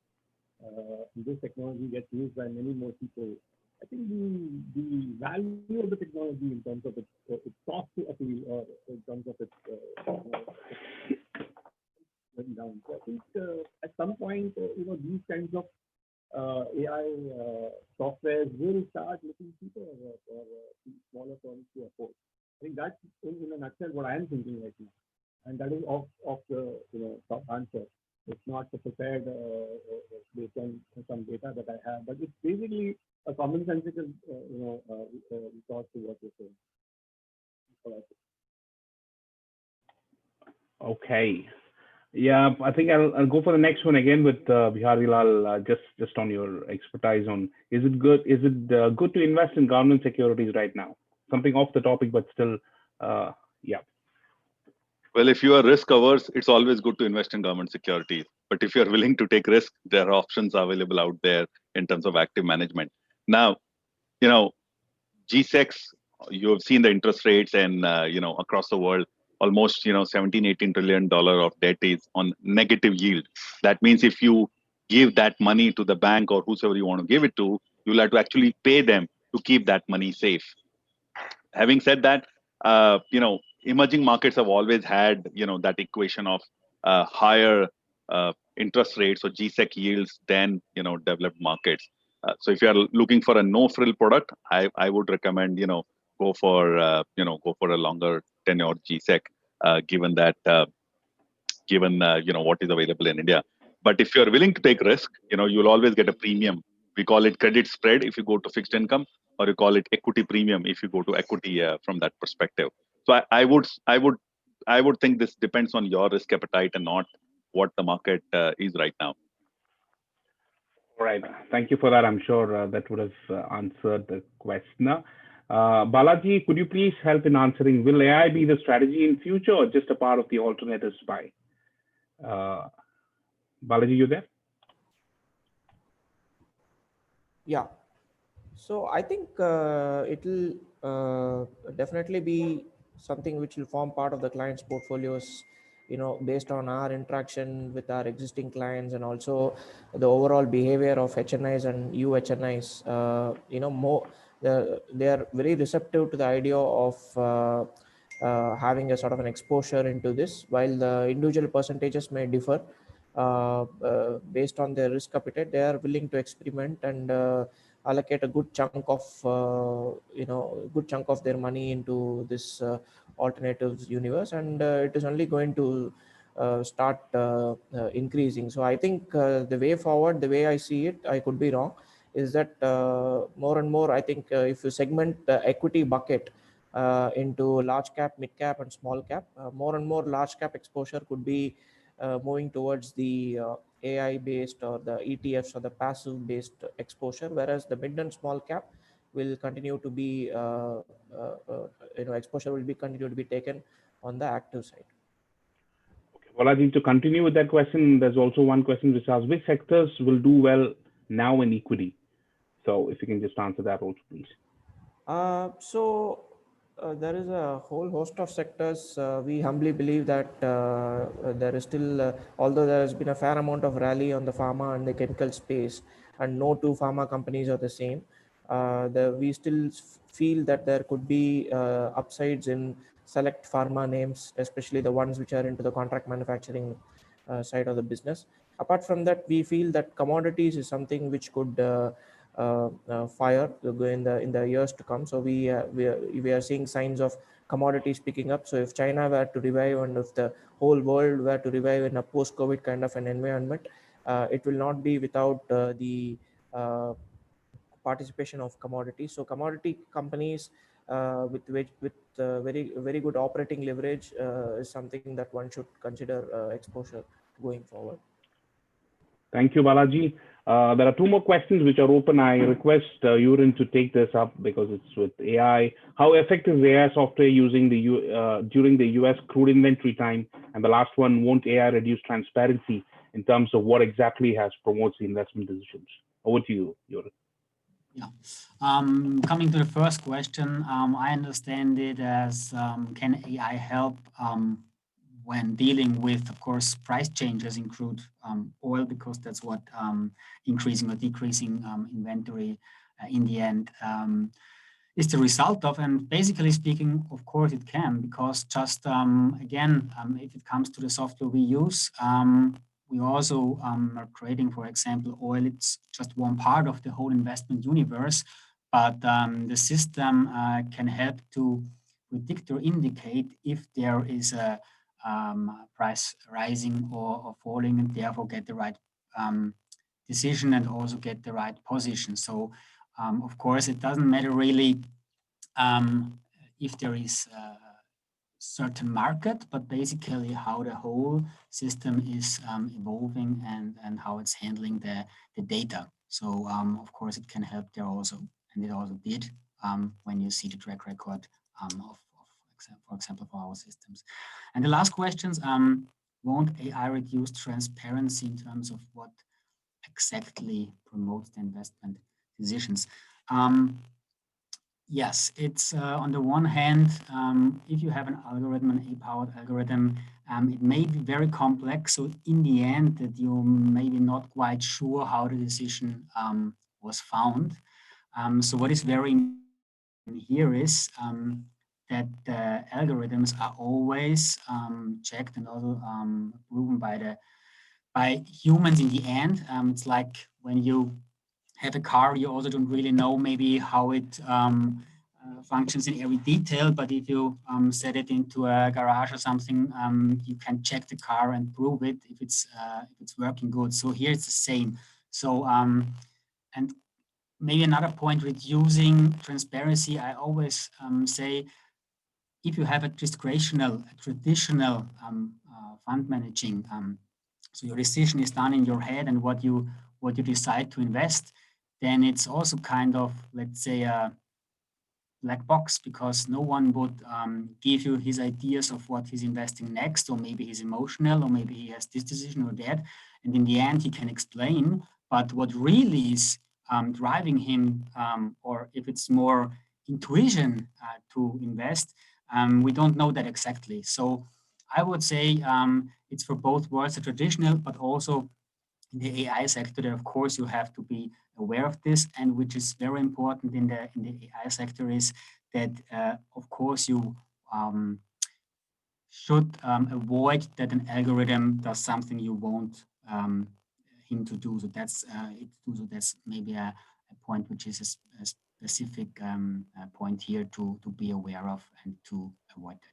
this technology gets used by many more people. I think the value of the technology in terms of its cost to appeal, or in terms of its going down. So I think at some point, these kinds of AI softwares will start looking cheaper for smaller firms to afford. I think that's in a nutshell what I am thinking right now, and that is of the top answer. It's not prepared based on some data that I have, but it's basically a commonsensical thought to what you're saying. Okay. Yeah, I think I'll go for the next one again with Biharilal, just on your expertise on, is it good to invest in government securities right now? Something off the topic, but still, yeah. Well, if you are risk averse, it's always good to invest in government securities. But if you're willing to take risk, there are options available out there in terms of active management. Now, GSECs, you have seen the interest rates and, across the world, almost, 17, $18 trillion of debt is on negative yield. That means if you give that money to the bank or whosoever you want to give it to, you'll have to actually pay them to keep that money safe. Having said that, emerging markets have always had, that equation of higher interest rates or GSEC yields than, developed markets. So if you are looking for a no-frill product, I would recommend, go for a longer tenure GSEC, given that, what is available in India. But if you're willing to take risk, you'll always get a premium. We call it credit spread if you go to fixed income, or you call it equity premium if you go to equity from that perspective. So I would think this depends on your risk appetite and not what the market is right now. All right. Thank you for that. I'm sure that would have answered the question. Balaji, could you please help in answering, will AI be the strategy in future or just a part of the alternatives pie? Balaji, you there? Yeah. So I think it will definitely be something which will form part of the client's portfolios, based on our interaction with our existing clients and also the overall behavior of HNIs and UHNIs. They are very receptive to the idea of having a sort of an exposure into this, while the individual percentages may differ based on their risk appetite. They are willing to experiment and allocate a good chunk of their money into this alternatives universe, and it is only going to start increasing. So I think the way forward, the way I see it, I could be wrong, is that more and more, I think if you segment the equity bucket into large cap, mid cap, and small cap, more and more large cap exposure could be moving towards the AI based or the ETFs or the passive based exposure, whereas the mid and small cap will continue to be exposure will be continue to be taken on the active side. Okay. Well, I think to continue with that question, there's also one question which asks, which sectors will do well now in equity? So if you can just answer that also, please. There is a whole host of sectors. We humbly believe that there is still, although there has been a fair amount of rally on the pharma and the chemical space, and no two pharma companies are the same, we still feel that there could be upsides in select pharma names, especially the ones which are into the contract manufacturing side of the business. Apart from that, we feel that commodities is something which could fire in the years to come. So we are seeing signs of commodities picking up. So if China were to revive and if the whole world were to revive in a post-COVID kind of an environment, it will not be without the participation of commodities. So commodity companies with very good operating leverage is something that one should consider exposure going forward. Thank you, Balaji. There are two more questions which are open. I request Juergen to take this up because it's with AI. How effective is AI software using during the US crude inventory time? And the last one, won't AI reduce transparency in terms of what exactly promotes the investment decisions? Over to you, Juergen. Yeah. Coming to the first question, I understand it as can AI help when dealing with, of course, price changes in crude oil, because that's what increasing or decreasing inventory in the end is the result of. And basically speaking, of course, it can, because just again, if it comes to the software we use, we also are creating, for example, oil. It's just one part of the whole investment universe, but the system can help to predict or indicate if there is a price rising or falling, and therefore get the right decision and also get the right position. So, of course, it doesn't matter really if there is certain market, but basically how the whole system is evolving and how it's handling the data. So of course it can help there also, and it also did when you see the track record for example, for our systems. And the last questions, won't AI reduce transparency in terms of what exactly promotes the investment decisions? Yes, it's on the one hand, if you have an algorithm, an A-powered algorithm, it may be very complex. So in the end, that you're maybe not quite sure how the decision was found. So what is very important here is that the algorithms are always checked and also proven by humans in the end. It's like when you have a car, you also don't really know maybe how it functions in every detail, but if you set it into a garage or something, you can check the car and prove it if it's working good. So here it's the same. So and maybe another point, reducing transparency. I always say, if you have a traditional fund managing, so your decision is done in your head and what you decide to invest, then it's also kind of, let's say, a black box, because no one would give you his ideas of what he's investing next, or maybe he's emotional, or maybe he has this decision or that, and in the end he can explain. But what really is driving him, or if it's more intuition to invest, we don't know that exactly. So I would say it's for both worlds, the traditional, but also in the AI sector. That of course you have to be aware of this, and which is very important in the AI sector is that of course you should avoid that an algorithm does something you want him to do. So that's So that's maybe a point which is a specific point here to be aware of and to avoid that.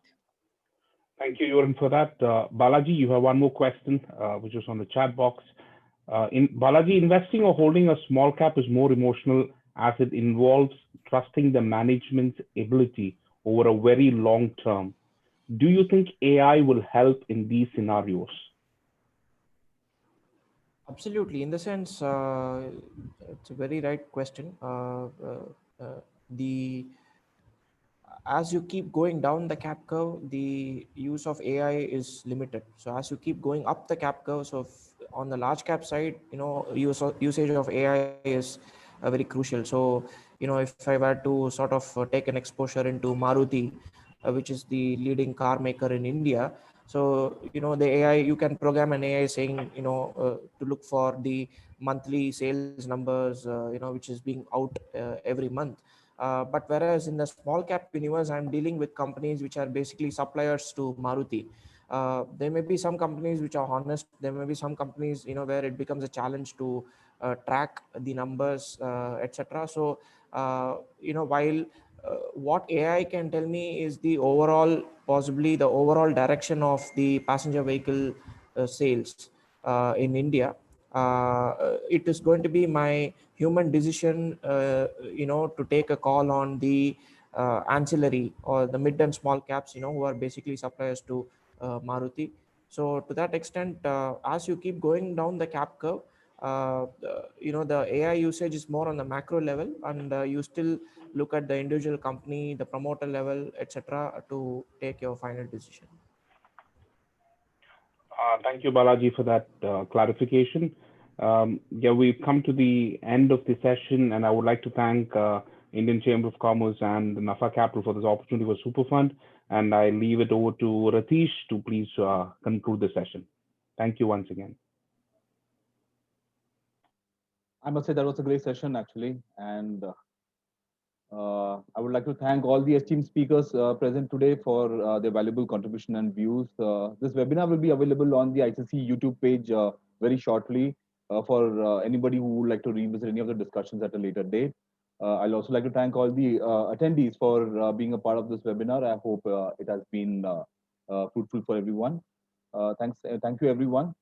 Thank you, Juergen, for that. Balaji, you have one more question, which was on the chat box. In Balaji, investing or holding a small cap is more emotional, as it involves trusting the management's ability over a very long term. Do you think AI will help in these scenarios? Absolutely. In the sense, it's a very right question. The As you keep going down the cap curve, the use of AI is limited. So as you keep going up the cap curve, so on the large cap side, usage of AI is very crucial. So, if I were to sort of take an exposure into Maruti, which is the leading car maker in India. So, the AI, you can program an AI saying, to look for the monthly sales numbers, which is being out every month. But whereas in the small cap universe, I'm dealing with companies which are basically suppliers to Maruti. There may be some companies which are honest. There may be some companies, where it becomes a challenge to track the numbers, etc. So, while what AI can tell me is possibly the overall direction of the passenger vehicle sales in India. It is going to be my human decision, to take a call on the ancillary or the mid and small caps, who are basically suppliers to Maruti. So to that extent, as you keep going down the cap curve, the AI usage is more on the macro level, and you still look at the individual company, the promoter level, etc., to take your final decision. Thank you, Balaji, for that clarification. Yeah, we've come to the end of the session, and I would like to thank Indian Chamber of Commerce and the NAFA Capital for this opportunity for Superfund. And I leave it over to Rajesh to please conclude the session. Thank you once again. I must say that was a great session, actually. And I would like to thank all the esteemed speakers present today for their valuable contribution and views. This webinar will be available on the ICC YouTube page very shortly for anybody who would like to revisit any of the discussions at a later date. I'll also like to thank all the attendees for being a part of this webinar. I hope it has been fruitful for everyone. Thank you, everyone.